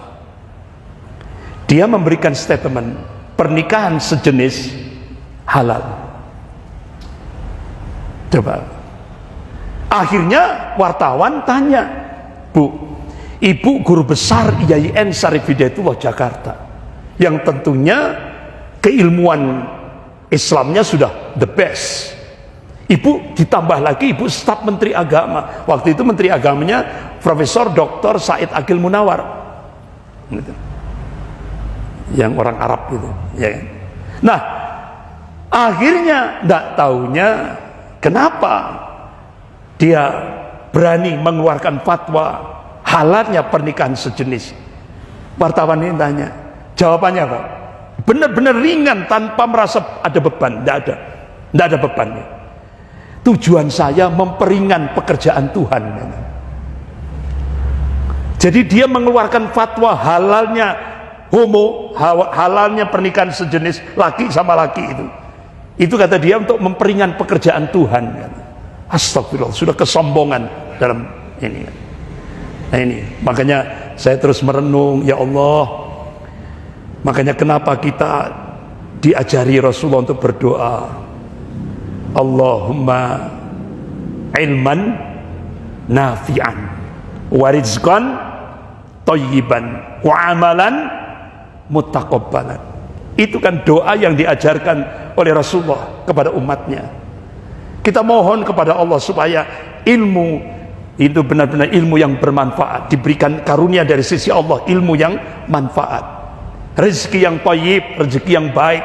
dia memberikan statement pernikahan sejenis halal. Coba, akhirnya wartawan tanya, Ibu guru besar IAIN Syarif Hidayatullah Jakarta, yang tentunya keilmuan Islamnya sudah the best. Ibu ditambah lagi ibu staf Menteri Agama. Waktu itu Menteri Agamanya Profesor Dr. Said Agil Munawar, gitu. Yang orang Arab gitu, ya. Nah, akhirnya tidak tahunya kenapa dia berani mengeluarkan fatwa halalnya pernikahan sejenis. Wartawan ini tanya, jawabannya apa? Benar-benar ringan tanpa merasa ada beban. Tidak ada bebannya. Tujuan saya memperingan pekerjaan Tuhan. Jadi dia mengeluarkan fatwa halalnya halalnya pernikahan sejenis laki sama laki itu kata dia untuk memperingan pekerjaan Tuhan. Astagfirullah, sudah kesombongan dalam ini. Nah ini makanya saya terus merenung, ya Allah, makanya kenapa kita diajari Rasulullah untuk berdoa, Allahumma ilman nafi'an wa rizqan thayyiban wa amalan muttaqabbalan. Itu kan doa yang diajarkan oleh Rasulullah kepada umatnya. Kita mohon kepada Allah supaya ilmu itu benar-benar ilmu yang bermanfaat, diberikan karunia dari sisi Allah, ilmu yang manfaat, rezeki yang thayyib, rezeki yang baik,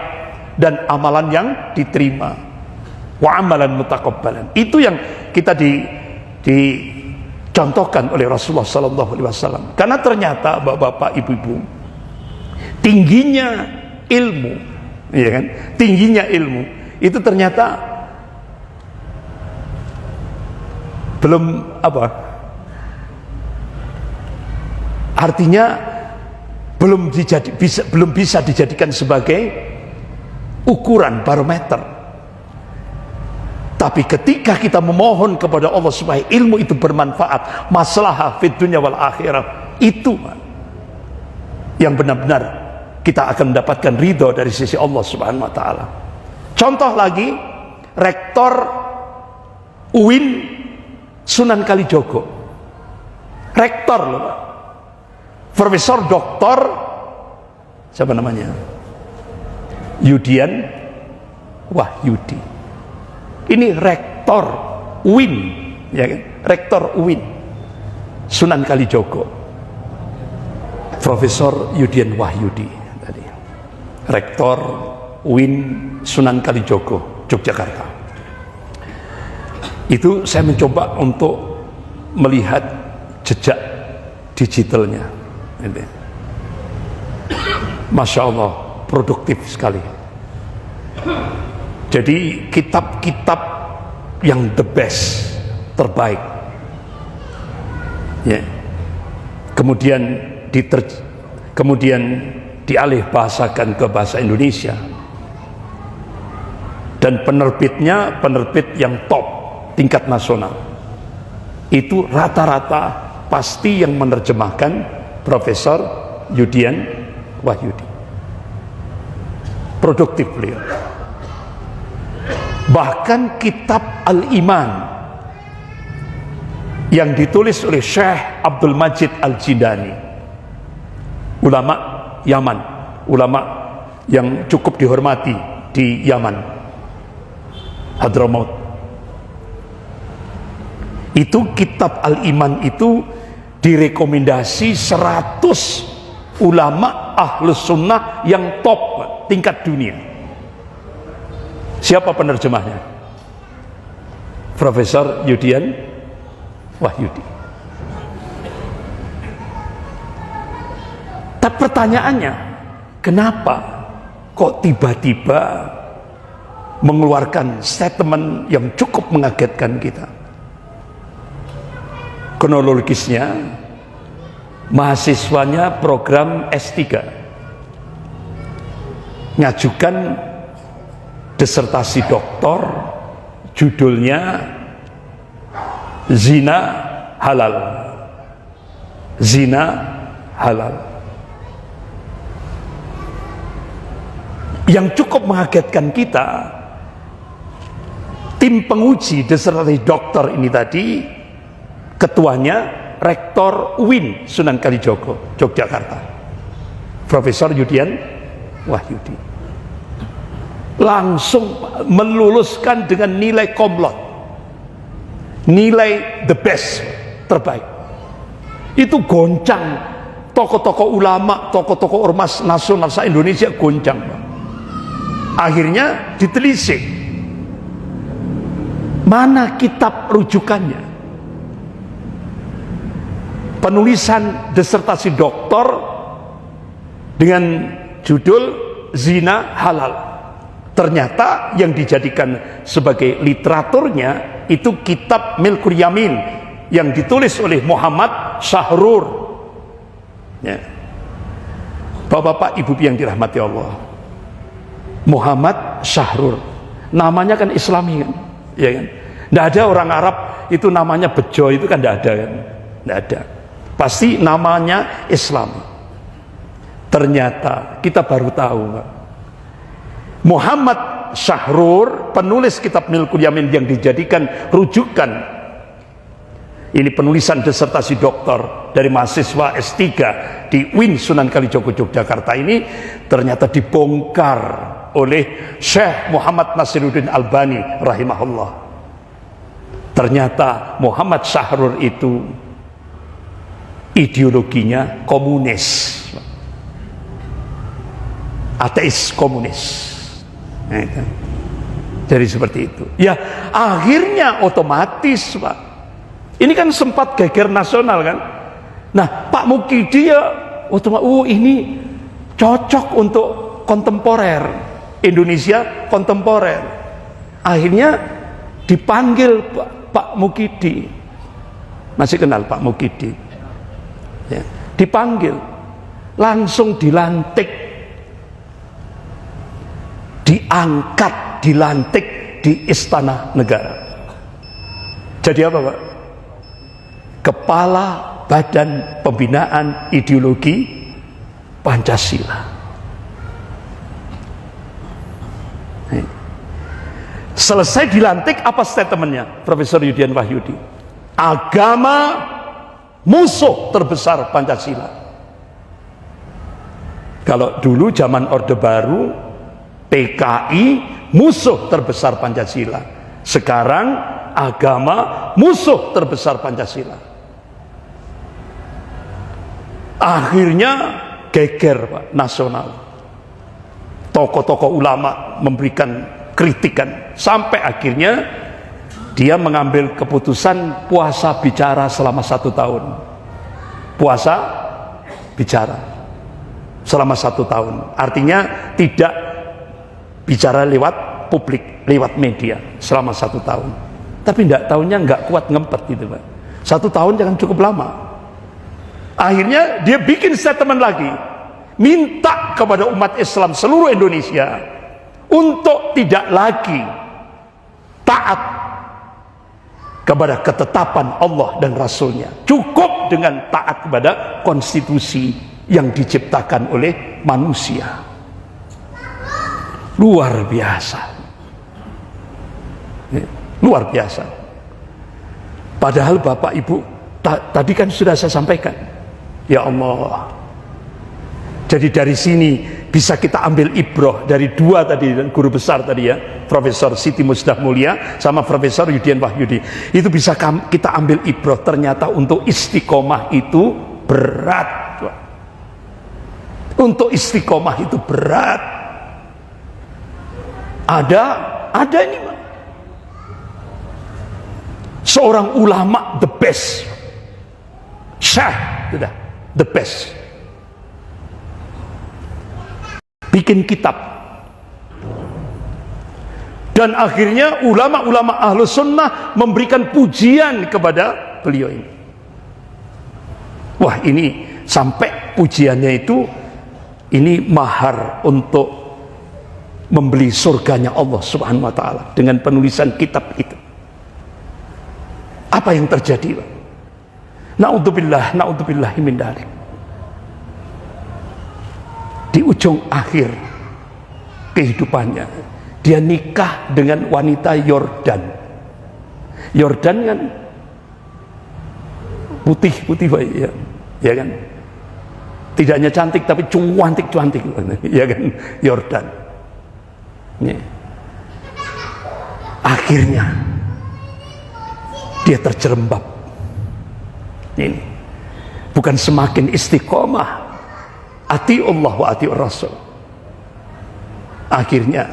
dan amalan yang diterima. Wa amalan muttaqabbalan. Itu yang kita dicontohkan oleh Rasulullah sallallahu alaihi wasallam. Karena ternyata Bapak-bapak, Ibu-ibu, tingginya ilmu, ya kan? Tingginya ilmu itu ternyata belum artinya belum bisa dijadikan sebagai ukuran barometer. Tapi ketika kita memohon kepada Allah supaya ilmu itu bermanfaat, maslahah fid dunya wal akhirah, itu yang benar-benar kita akan mendapatkan ridho dari sisi Allah Subhanahu wa taala. Contoh lagi, rektor UIN Sunan Kalijogo. Rektor loh, Pak. Profesor Doktor siapa namanya? Yudian Wahyudi. Ini rektor UIN, ya kan? Rektor UIN Sunan Kalijogo, Profesor Yudian Wahyudi tadi. Rektor UIN Sunan Kalijogo, Yogyakarta. Itu saya mencoba untuk melihat jejak digitalnya. Masya Allah, produktif sekali. Jadi kitab-kitab yang the best, terbaik, ya. Kemudian dialih bahasakan ke bahasa Indonesia, dan penerbitnya penerbit yang top tingkat nasional. Itu rata-rata pasti yang menerjemahkan Profesor Yudian Wahyudi. Produktif beliau. Bahkan kitab Al-Iman yang ditulis oleh Syekh Abdul Majid Al-Jindani, ulama Yaman, ulama yang cukup dihormati di Yaman, Hadramaut. Itu kitab Al-Iman itu direkomendasi 100 ulama Ahlus Sunnah yang top tingkat dunia. Siapa penerjemahnya? Profesor Yudian Wahyudi. Tapi pertanyaannya, kenapa kok tiba-tiba mengeluarkan statement yang cukup mengagetkan kita? Kronologisnya, mahasiswanya program S3 ngajukan disertasi doktor, judulnya Zina Halal. Zina Halal. Yang cukup mengagetkan kita, tim penguji disertasi doktor ini tadi, ketuanya Rektor UIN Sunan Kalijogo, Yogyakarta, Profesor Yudian Wahyudi. Langsung meluluskan dengan nilai komlot, nilai the best, terbaik. Itu goncang tokoh-tokoh ulama, tokoh-tokoh ormas nasional se-Indonesia, goncang. Akhirnya ditelisik, mana kitab rujukannya. Penulisan disertasi doktor dengan judul Zina Halal. Ternyata yang dijadikan sebagai literaturnya itu kitab Milkul Yamin yang ditulis oleh Muhammad Syahrur. Ya. Bapak-bapak, ibu yang dirahmati Allah, Muhammad Syahrur, namanya kan Islami kan, ya kan? Nggak ada orang Arab itu namanya Bejo, itu kan nggak ada kan, nggak ada. Pasti namanya Islami. Ternyata kita baru tahu, Pak, Muhammad Syahrur, penulis kitab Milkul Yamin yang dijadikan rujukan, ini penulisan disertasi doktor dari mahasiswa S3 di UIN Sunan Kalijogo Yogyakarta ini, ternyata dibongkar oleh Syekh Muhammad Nasiruddin Albani rahimahullah. Ternyata Muhammad Syahrur itu ideologinya komunis, ateis komunis. Nah, itu. Jadi seperti itu. Ya, akhirnya otomatis, Pak. Ini kan sempat geger nasional kan. Nah, Pak Mukidi ya otomatis, ini cocok untuk kontemporer, Indonesia kontemporer. Akhirnya dipanggil Pak Mukidi. Masih kenal Pak Mukidi? Ya, dipanggil, langsung dilantik, diangkat, dilantik di Istana Negara. Jadi apa, Pak? Kepala Badan Pembinaan Ideologi Pancasila. Selesai dilantik, apa statementnya Profesor Yudian Wahyudi? Agama musuh terbesar Pancasila. Kalau dulu zaman Orde Baru, PKI musuh terbesar Pancasila. Sekarang agama musuh terbesar Pancasila. Akhirnya geger, Pak, nasional. Tokoh-tokoh ulama memberikan kritikan sampai akhirnya dia mengambil keputusan puasa bicara selama 1 tahun. Puasa bicara selama 1 tahun. Artinya tidak bicara lewat publik, lewat media selama 1 tahun. Tapi enggak, tahunnya enggak kuat, ngempet gitu, Pak. 1 tahun jangan cukup lama. Akhirnya dia bikin statement lagi, minta kepada umat Islam seluruh Indonesia untuk tidak lagi taat kepada ketetapan Allah dan Rasulnya. Cukup dengan taat kepada konstitusi yang diciptakan oleh manusia. Luar biasa. Luar biasa. Padahal Bapak Ibu, tadi kan sudah saya sampaikan, ya Allah. Jadi dari sini bisa kita ambil ibroh dari 2 tadi, guru besar tadi ya, Profesor Siti Musdah Mulia sama Profesor Yudian Wahyudi. Itu bisa kita ambil ibroh, ternyata untuk istiqomah itu berat. Untuk istiqomah itu berat. Ada ini, Pak. Seorang ulama the best, Syekh, sudah the best, bikin kitab, dan akhirnya ulama-ulama Ahlus Sunnah memberikan pujian kepada beliau ini. Wah, ini sampai pujiannya itu, ini mahar untuk membeli surganya Allah Subhanahu wa ta'ala dengan penulisan kitab itu. Apa yang terjadi, Pak? Na'udzubillah min dzalik. Di ujung akhir kehidupannya, dia nikah dengan wanita Yordan. Yordan kan putih baik, ya kan? Tidak hanya cantik tapi cuantik, ya kan? Yordan. Ya. Akhirnya dia terjerembab. Ini bukan semakin istiqomah, ati Allah wa ati Rasul. Akhirnya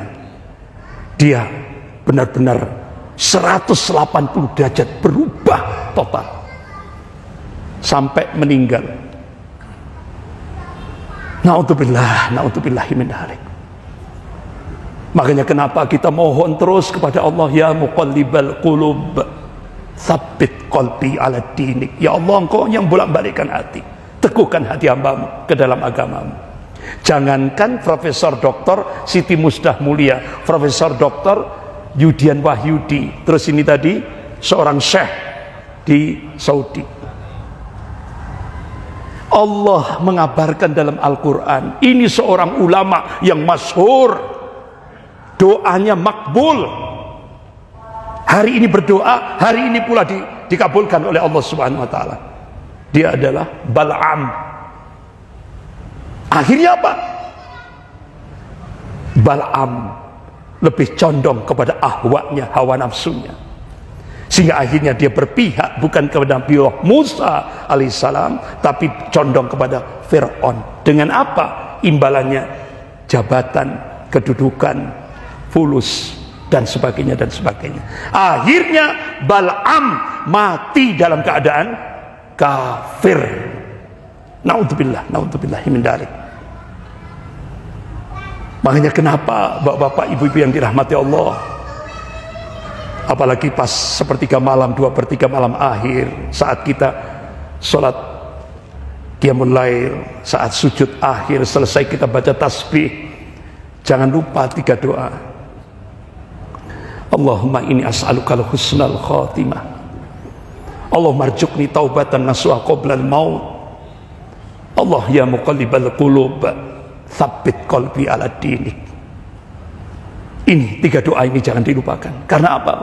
dia benar-benar 180 derajat berubah total sampai meninggal. Na'udzubillahi min dzalik. Makanya kenapa kita mohon terus kepada Allah, ya muqallibal qulub, tsabbit qalbi ala dinik. Ya Allah, Engkau yang bolak-balikkan hati, teguhkan hati hambamu ke dalam agamamu. Jangankan Profesor Dr. Siti Musdah Mulia, Profesor Dr. Yudian Wahyudi, terus ini tadi seorang syekh di Saudi. Allah mengabarkan dalam Al-Quran, ini seorang ulama yang masyhur, doanya makbul. Hari ini berdoa, hari ini pula dikabulkan oleh Allah Subhanahu wa taala. Dia adalah Bal'am. Akhirnya apa? Bal'am lebih condong kepada ahwanya, hawa nafsunya, sehingga akhirnya dia berpihak bukan kepada Nabi Musa alaihissalam, tapi condong kepada Fir'aun. Dengan apa? Imbalannya jabatan, kedudukan, fulus, dan sebagainya. Akhirnya Bal'am mati dalam keadaan kafir. Naudzubillah min dzalik. Makanya kenapa bapak-bapak, ibu-ibu yang dirahmati Allah, apalagi pas sepertiga malam, 2/3 malam akhir, saat kita sholat qiyamul lail, saat sujud akhir, selesai kita baca tasbih, jangan lupa 3 doa. Allahumma inni as'alukal husnal khatimah, Allahumma arzuqni taubatan nasuha qoblal maut, Allah ya muqallibal qulub, tsabbit qalbi ala dinik. Ini 3 doa ini jangan dilupakan. Karena apa?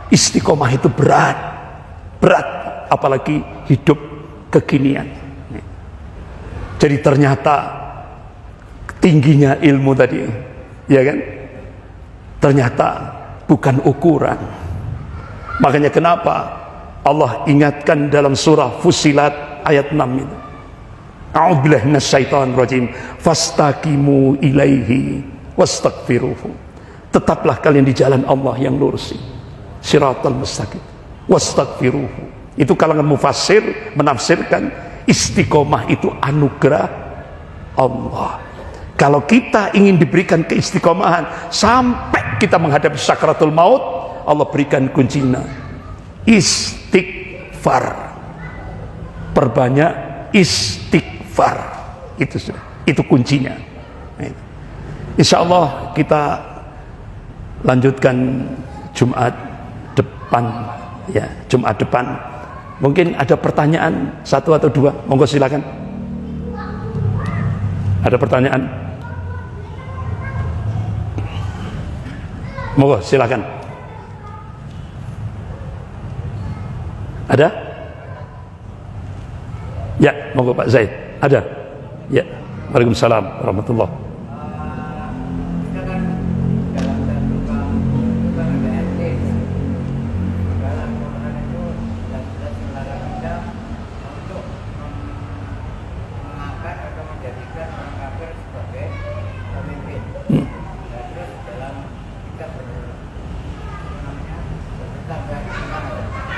Istiqomah itu berat, apalagi hidup kekinian. Jadi ternyata tingginya ilmu tadi, ya kan? Ternyata bukan ukuran. Makanya kenapa Allah ingatkan dalam surah Fussilat ayat 6 itu, a'udzubillahi minasyaitonir rajim, fastaqimu ilaihi wastaghfiruhu. Tetaplah kalian di jalan Allah yang lurus, siratal mustaqim, wastaghfiruhu. Itu kalangan mufassir menafsirkan istiqomah itu anugerah Allah. Kalau kita ingin diberikan keistiqomahan sampai kita menghadapi sakaratul maut, Allah berikan kuncinya, istighfar. Perbanyak istighfar. Itu sudah, itu kuncinya. Insya Allah kita lanjutkan Jumat depan, ya, Jumat depan. Mungkin ada pertanyaan 1 atau 2, monggo silakan. Ada pertanyaan? Monggo silakan. Ada? Ya, monggo Pak Zaid. Ada? Ya. Waalaikumsalam warahmatullahi.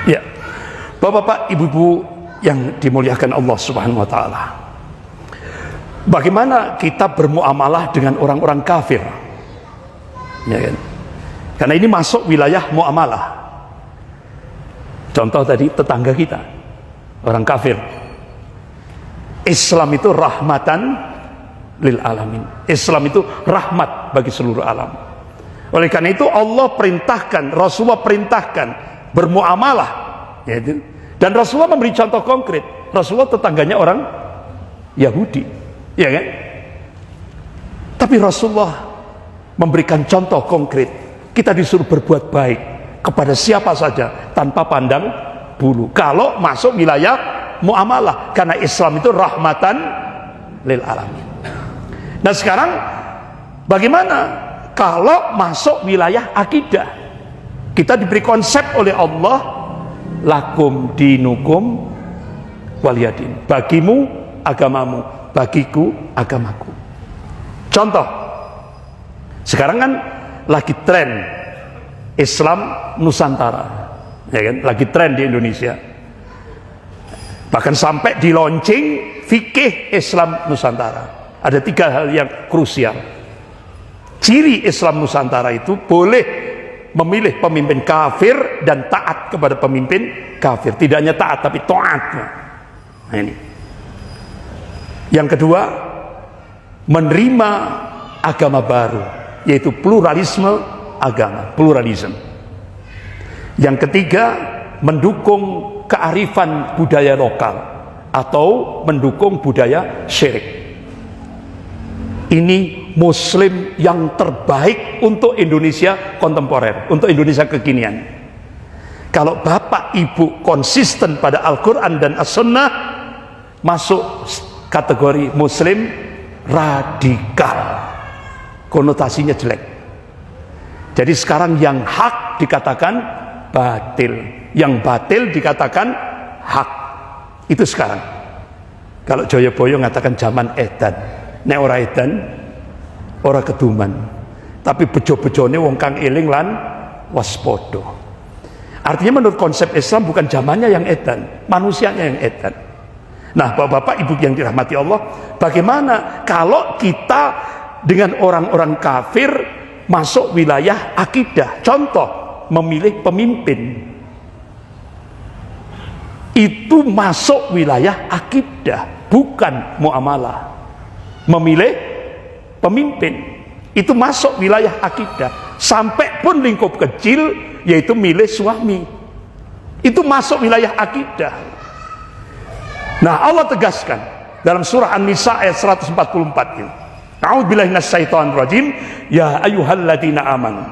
Ya, bapak-bapak, ibu-ibu yang dimuliakan Allah Subhanahu wa taala, bagaimana kita bermuamalah dengan orang-orang kafir? Ya kan? Karena ini masuk wilayah muamalah. Contoh tadi tetangga kita, orang kafir. Islam itu rahmatan lil alamin. Islam itu rahmat bagi seluruh alam. Oleh karena itu Allah perintahkan, Rasulullah perintahkan bermuamalah, yaitu, dan Rasulullah memberi contoh konkret. Rasulullah tetangganya orang Yahudi, ya kan? Tapi Rasulullah memberikan contoh konkret. Kita disuruh berbuat baik kepada siapa saja tanpa pandang bulu, kalau masuk wilayah muamalah, karena Islam itu rahmatan lil alamin. Nah sekarang bagaimana kalau masuk wilayah akidah? Kita diberi konsep oleh Allah, lakum dinukum waliyadin, bagimu agamamu, bagiku agamaku. Contoh, sekarang kan lagi tren Islam Nusantara, ya kan? Lagi tren di Indonesia. Bahkan sampai di launching fikih Islam Nusantara. Ada 3 hal yang krusial. Ciri Islam Nusantara itu boleh memilih pemimpin kafir dan taat kepada pemimpin kafir. Tidak hanya taat tapi taat. Nah ini. Yang kedua, menerima agama baru, yaitu pluralisme agama, pluralisme. Yang ketiga, mendukung kearifan budaya lokal atau mendukung budaya syirik. Ini Muslim yang terbaik untuk Indonesia kontemporer, untuk Indonesia kekinian. Kalau bapak ibu konsisten pada Al-Quran dan As-Sunnah, masuk kategori Muslim radikal, konotasinya jelek. Jadi sekarang yang hak dikatakan batil, yang batil dikatakan hak. Itu sekarang. Kalau Joyoboyo mengatakan zaman edan, nek ora edan ora keduman, tapi bejo-bejone wong kang eling lan waspodo. Artinya menurut konsep Islam bukan zamannya yang edan, manusianya yang edan. Nah bapak-bapak ibu yang dirahmati Allah, bagaimana kalau kita dengan orang-orang kafir masuk wilayah akidah? Contoh, memilih pemimpin, itu masuk wilayah akidah, bukan muamalah. Memilih pemimpin itu masuk wilayah akidah. Sampai pun lingkup kecil, yaitu milih suami, itu masuk wilayah akidah. Nah Allah tegaskan dalam surah An-Nisa ayat 144 ini, a'udzubillahi minasyaitonir rajim, ya ayyuhalladzina amanu,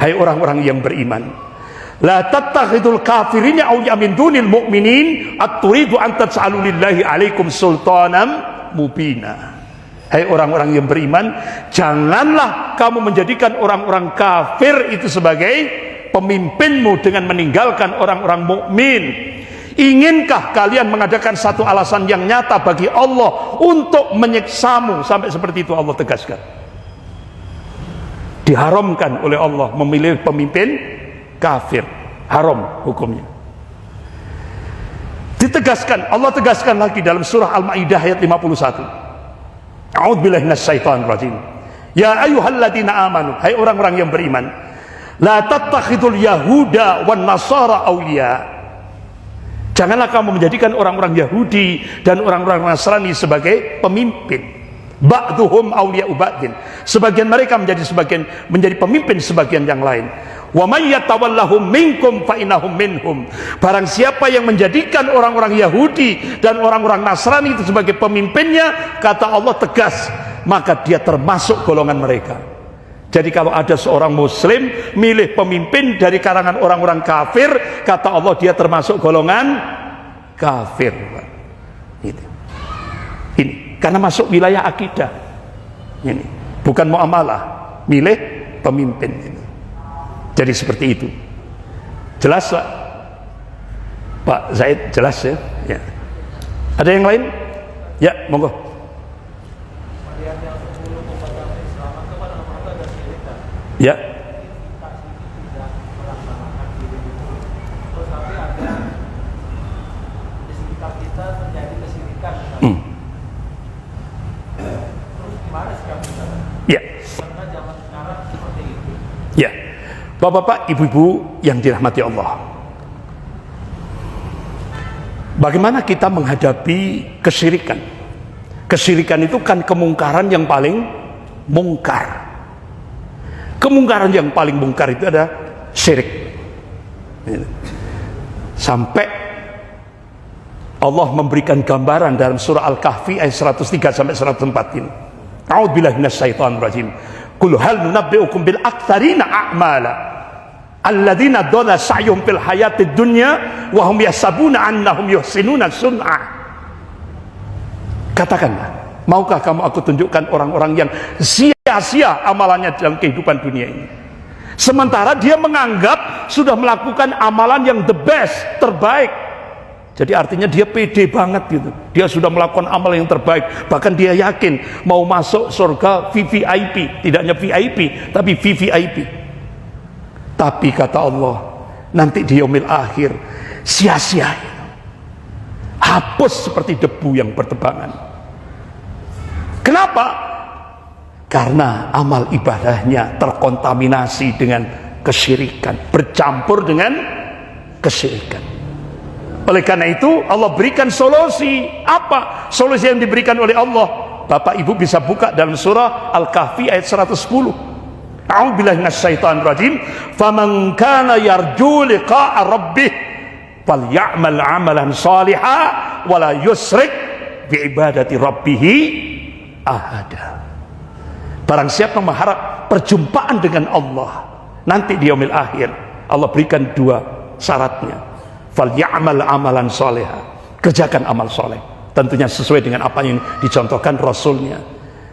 hai orang-orang yang beriman, la tattakhidul kafirina awliya min dunil mu'minin at-turidu an taj'alu lillahi 'alaikum sultanan mubina. Hai orang-orang yang beriman, janganlah kamu menjadikan orang-orang kafir itu sebagai pemimpinmu dengan meninggalkan orang-orang mukmin. Inginkah kalian mengadakan satu alasan yang nyata bagi Allah untuk menyiksamu? Sampai seperti itu Allah tegaskan. Diharamkan oleh Allah memilih pemimpin kafir, haram hukumnya. Ditegaskan, Allah tegaskan lagi dalam surah Al-Maidah ayat 51. A'udzubillahi minasyaitonir rajim. Ya ayyuhalladzina amanu, hai orang-orang yang beriman, la tattakhidul yahuda wan nasara awliya. Janganlah kamu menjadikan orang-orang Yahudi dan orang-orang Nasrani sebagai pemimpin. Ba'duhum awliya'u ba'din. Sebagian mereka menjadi pemimpin sebagian yang lain. Wa may yatawallahum minkum fa innahum minhum. Barang siapa yang menjadikan orang-orang Yahudi dan orang-orang Nasrani itu sebagai pemimpinnya, kata Allah tegas, maka dia termasuk golongan mereka. Jadi kalau ada seorang muslim milih pemimpin dari kalangan orang-orang kafir, kata Allah dia termasuk golongan kafir. Ini karena masuk wilayah akidah. Ini bukan muamalah, milih pemimpin. Jadi seperti itu. Jelas Pak? Pak Zaid jelas ya? Ya. Ada yang lain? Ya, monggo. Ya. Ya. Ya. Bapak-bapak, ibu-ibu yang dirahmati Allah. Bagaimana kita menghadapi kesyirikan? Kesyirikan itu kan kemungkaran yang paling mungkar. Kemungkaran yang paling mungkar itu ada syirik. Sampai Allah memberikan gambaran dalam surah Al-Kahfi ayat 103 sampai 104 ini. A'udzubillahi minasyaitonir rajim. Qul hal nunabbi'ukum bil aktsarina a'mala alladzina dhalla sa'yuhum fil hayatid dunya wa hum yahsabuna annahum yuhsinuna sun'a. Katakanlah, maukah kamu aku tunjukkan orang-orang yang sia-sia amalannya dalam kehidupan dunia ini, sementara dia menganggap sudah melakukan amalan yang the best, terbaik. Jadi artinya dia pede banget gitu. Dia sudah melakukan amal yang terbaik. Bahkan dia yakin mau masuk surga VVIP. Tidak hanya VIP, tapi VVIP. Tapi kata Allah, nanti di yaumil akhir sia-sia. Hapus seperti debu yang bertebangan. Kenapa? Karena amal ibadahnya terkontaminasi dengan kesyirikan, bercampur dengan kesyirikan. Oleh karena itu Allah berikan solusi. Apa solusi yang diberikan oleh Allah? Bapak Ibu bisa buka dalam surah Al-Kahfi ayat 110. A'udzubillahi minasyaitonir rajim. Faman kana yarju liqa'a rabbih falyamal 'amalan shalihan wa la yusrik bi ibadati rabbih ahada. Barang siapa mengharap perjumpaan dengan Allah nanti di yaumil akhir, Allah berikan dua syaratnya. Falyamal amalan soleha, kerjakan amal soleh, tentunya sesuai dengan apa yang dicontohkan Rasulnya.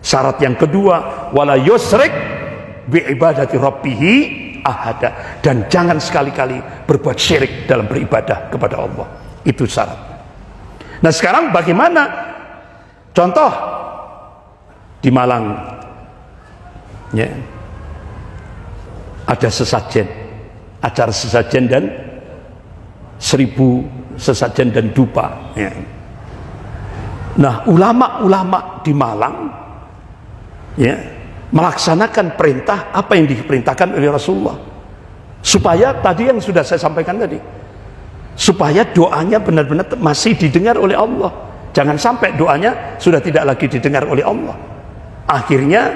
Syarat yang kedua, wala yusrik bi ibadati rabbihi ahada, dan jangan sekali-kali berbuat syirik dalam beribadah kepada Allah. Itu syarat. Nah sekarang bagaimana? Contoh di Malang, ya, ada sesajen, acara sesajen dan 1000 sesajen dan dupa, ya. Nah ulama-ulama di Malang, ya, melaksanakan perintah apa yang diperintahkan oleh Rasulullah, supaya tadi yang sudah saya sampaikan tadi, supaya doanya benar-benar masih didengar oleh Allah. Jangan sampai doanya sudah tidak lagi didengar oleh Allah. Akhirnya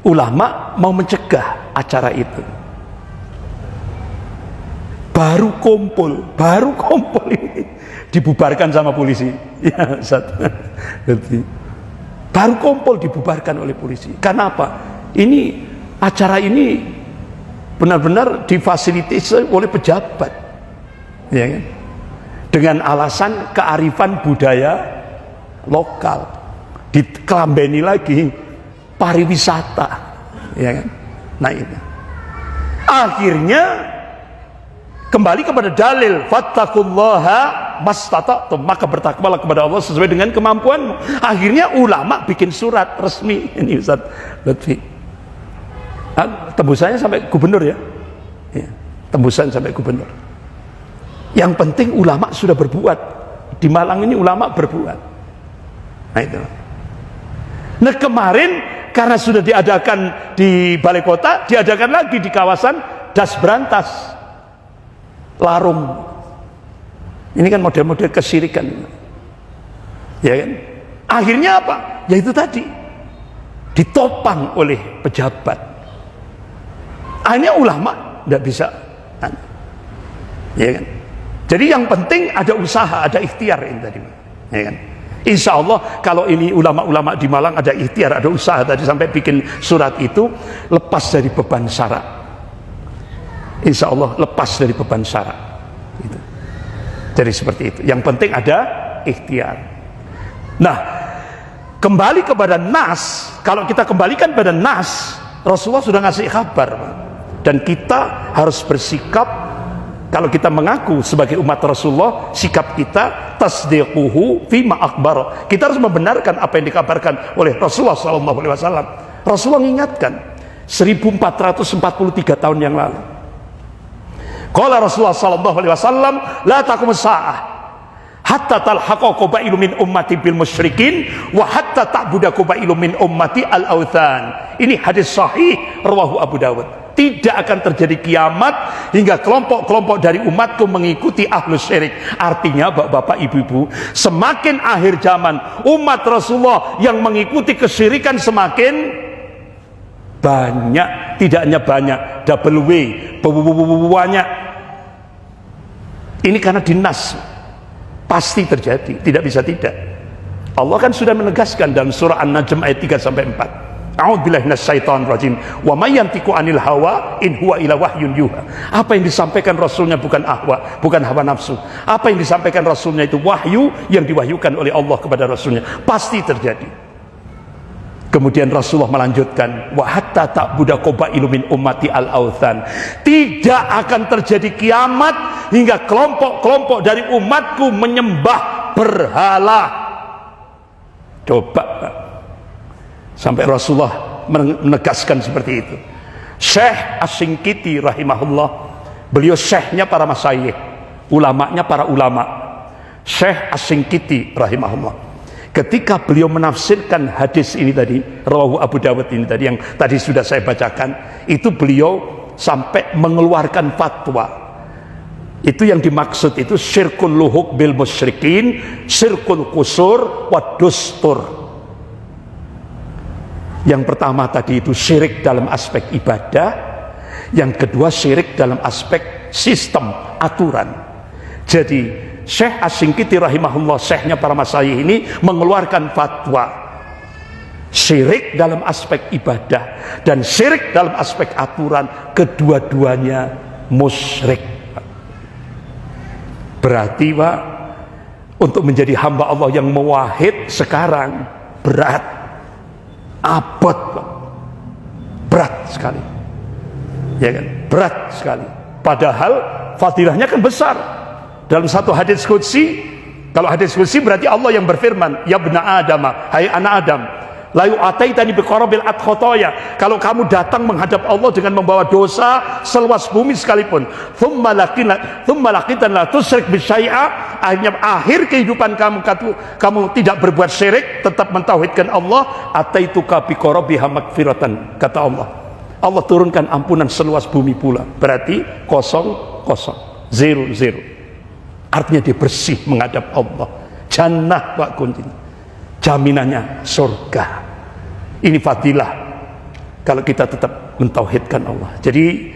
ulama mau mencegah acara itu. Baru kumpul ini dibubarkan sama polisi. Ya, baru kumpul dibubarkan oleh polisi. Karena apa? Ini acara ini benar-benar difasilitasi oleh pejabat, ya kan? Dengan alasan kearifan budaya lokal, dikelambeni lagi pariwisata, ya kan? Nah itu. Akhirnya kembali kepada dalil, fattaqullaha mastata'tum, maka bertakwalah kepada Allah sesuai dengan kemampuanmu. Akhirnya ulama bikin surat resmi, ini Ustaz Lutfi, tembusannya sampai gubernur, ya, tembusan sampai gubernur. Yang penting ulama sudah berbuat. Di Malang ini ulama berbuat. Nah itu. Nah kemarin karena sudah diadakan di balai kota, diadakan lagi di kawasan Das Brantas, Larung. Ini kan model-model kesyirikan, ya kan? Akhirnya apa? Ya itu tadi, ditopang oleh pejabat. Akhirnya ulama tidak bisa, ya kan? Jadi yang penting ada usaha, ada ikhtiar ini tadi, ya kan? Insya Allah kalau ini ulama-ulama di Malang ada ikhtiar, ada usaha tadi sampai bikin surat itu, lepas dari beban syarat. Insya Allah lepas dari beban syarat gitu. Jadi seperti itu. Yang penting ada ikhtiar. Nah kembali kepada nas, kalau kita kembalikan pada nas, Rasulullah sudah ngasih kabar, dan kita harus bersikap. Kalau kita mengaku sebagai umat Rasulullah, sikap kita tasdiquhu fima akhbar. Kita harus membenarkan apa yang dikabarkan oleh Rasulullah SAW. Rasulullah mengingatkan 1443 tahun yang lalu. Qala Rasulullah SAW, la taqumus sa'ah hatta talhaqa qabailu min ummati bil musyrikin wa hatta ta'budu qabailu min ummati al authan. Ini hadis sahih rawahu Abu Dawud. Tidak akan terjadi kiamat hingga kelompok-kelompok dari umatku mengikuti ahlus syirik. Artinya bapak-bapak, ibu-ibu, semakin akhir zaman umat Rasulullah yang mengikuti kesyirikan semakin banyak. Tidak hanya banyak, double W, banyak. Ini karena dinas pasti terjadi, tidak bisa tidak. Allah kan sudah menegaskan dalam surah An-Najm ayat 3-4. A'udzubillahi minasyaitonir rajim. Wa may yantiqu 'anil hawa in huwa illa wahyun yuha. Apa yang disampaikan Rasulnya bukan bukan hawa nafsu. Apa yang disampaikan Rasulnya itu wahyu yang diwahyukan oleh Allah kepada Rasulnya. Pasti terjadi. Kemudian Rasulullah melanjutkan, wa hatta ta'budu qabailu min ummati al-authan. Tidak akan terjadi kiamat hingga kelompok-kelompok dari umatku menyembah berhala. Coba sampai Rasulullah menegaskan seperti itu. Syekh Asy-Syinkiti rahimahullah, beliau syekhnya para masyayikh, ulamanya para ulama. Syekh Asy-Syinkiti rahimahullah, ketika beliau menafsirkan hadis ini tadi, rawahu Abu Dawud ini tadi, yang tadi sudah saya bacakan, itu beliau sampai mengeluarkan fatwa. Itu yang dimaksud itu syirkul luhuk bil musyrikin, syirkul kusur wa dustur. Yang pertama tadi itu syirik dalam aspek ibadah, yang kedua syirik dalam aspek sistem, aturan. Jadi Syekh Asy-Syinkiti rahimahullah, syekhnya para masyayikh ini, mengeluarkan fatwa syirik dalam aspek ibadah dan syirik dalam aspek aturan, kedua-duanya musyrik. Berarti Pak, untuk menjadi hamba Allah yang muwahhid sekarang berat, abot Pak, berat sekali, ya kan, berat sekali. Padahal fadilahnya kan besar. Dalam satu hadis qudsi, kalau hadis qudsi berarti Allah yang berfirman, ya bna Adam, hai anak Adam, la yu'ataitani biqarabil khotoya. Kalau kamu datang menghadap Allah dengan membawa dosa seluas bumi sekalipun, thumma laqitan la tusyrik bisyai'a, akhir kehidupan kamu tidak berbuat syirik, tetap mentauhidkan Allah, ataituka biqarabiha magfiratan, kata Allah. Allah turunkan ampunan seluas bumi pula. Berarti kosong, zero. Artinya dia bersih menghadap Allah. Jannah Pak kuncinya, jaminannya surga. Ini fadilah kalau kita tetap mentauhidkan Allah. Jadi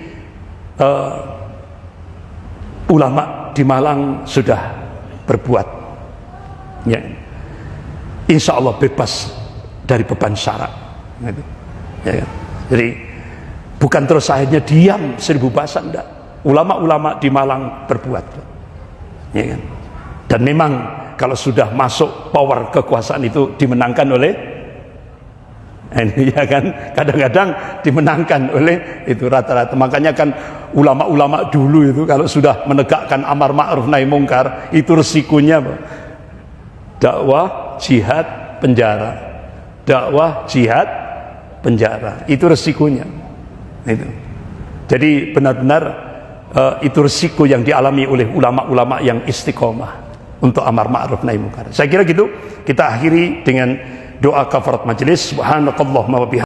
ulama di Malang sudah berbuat, ya, insya Allah bebas dari beban syarat, ya. Jadi bukan terus akhirnya diam 1000 bahasa, enggak. Ulama-ulama di Malang berbuat, ya kan? Dan memang kalau sudah masuk power kekuasaan itu dimenangkan oleh, ya kan, kadang-kadang dimenangkan oleh itu rata-rata. Makanya kan ulama-ulama dulu itu kalau sudah menegakkan amar ma'ruf nahi mungkar, itu resikonya dakwah jihad penjara, dakwah jihad penjara, itu resikonya itu. Jadi benar-benar itu risiko yang dialami oleh ulama-ulama yang istiqomah untuk amar ma'ruf nahi munkar. Saya kira gitu. Kita akhiri dengan doa kafarat majelis. Subhanakallahumma wa bihamdika.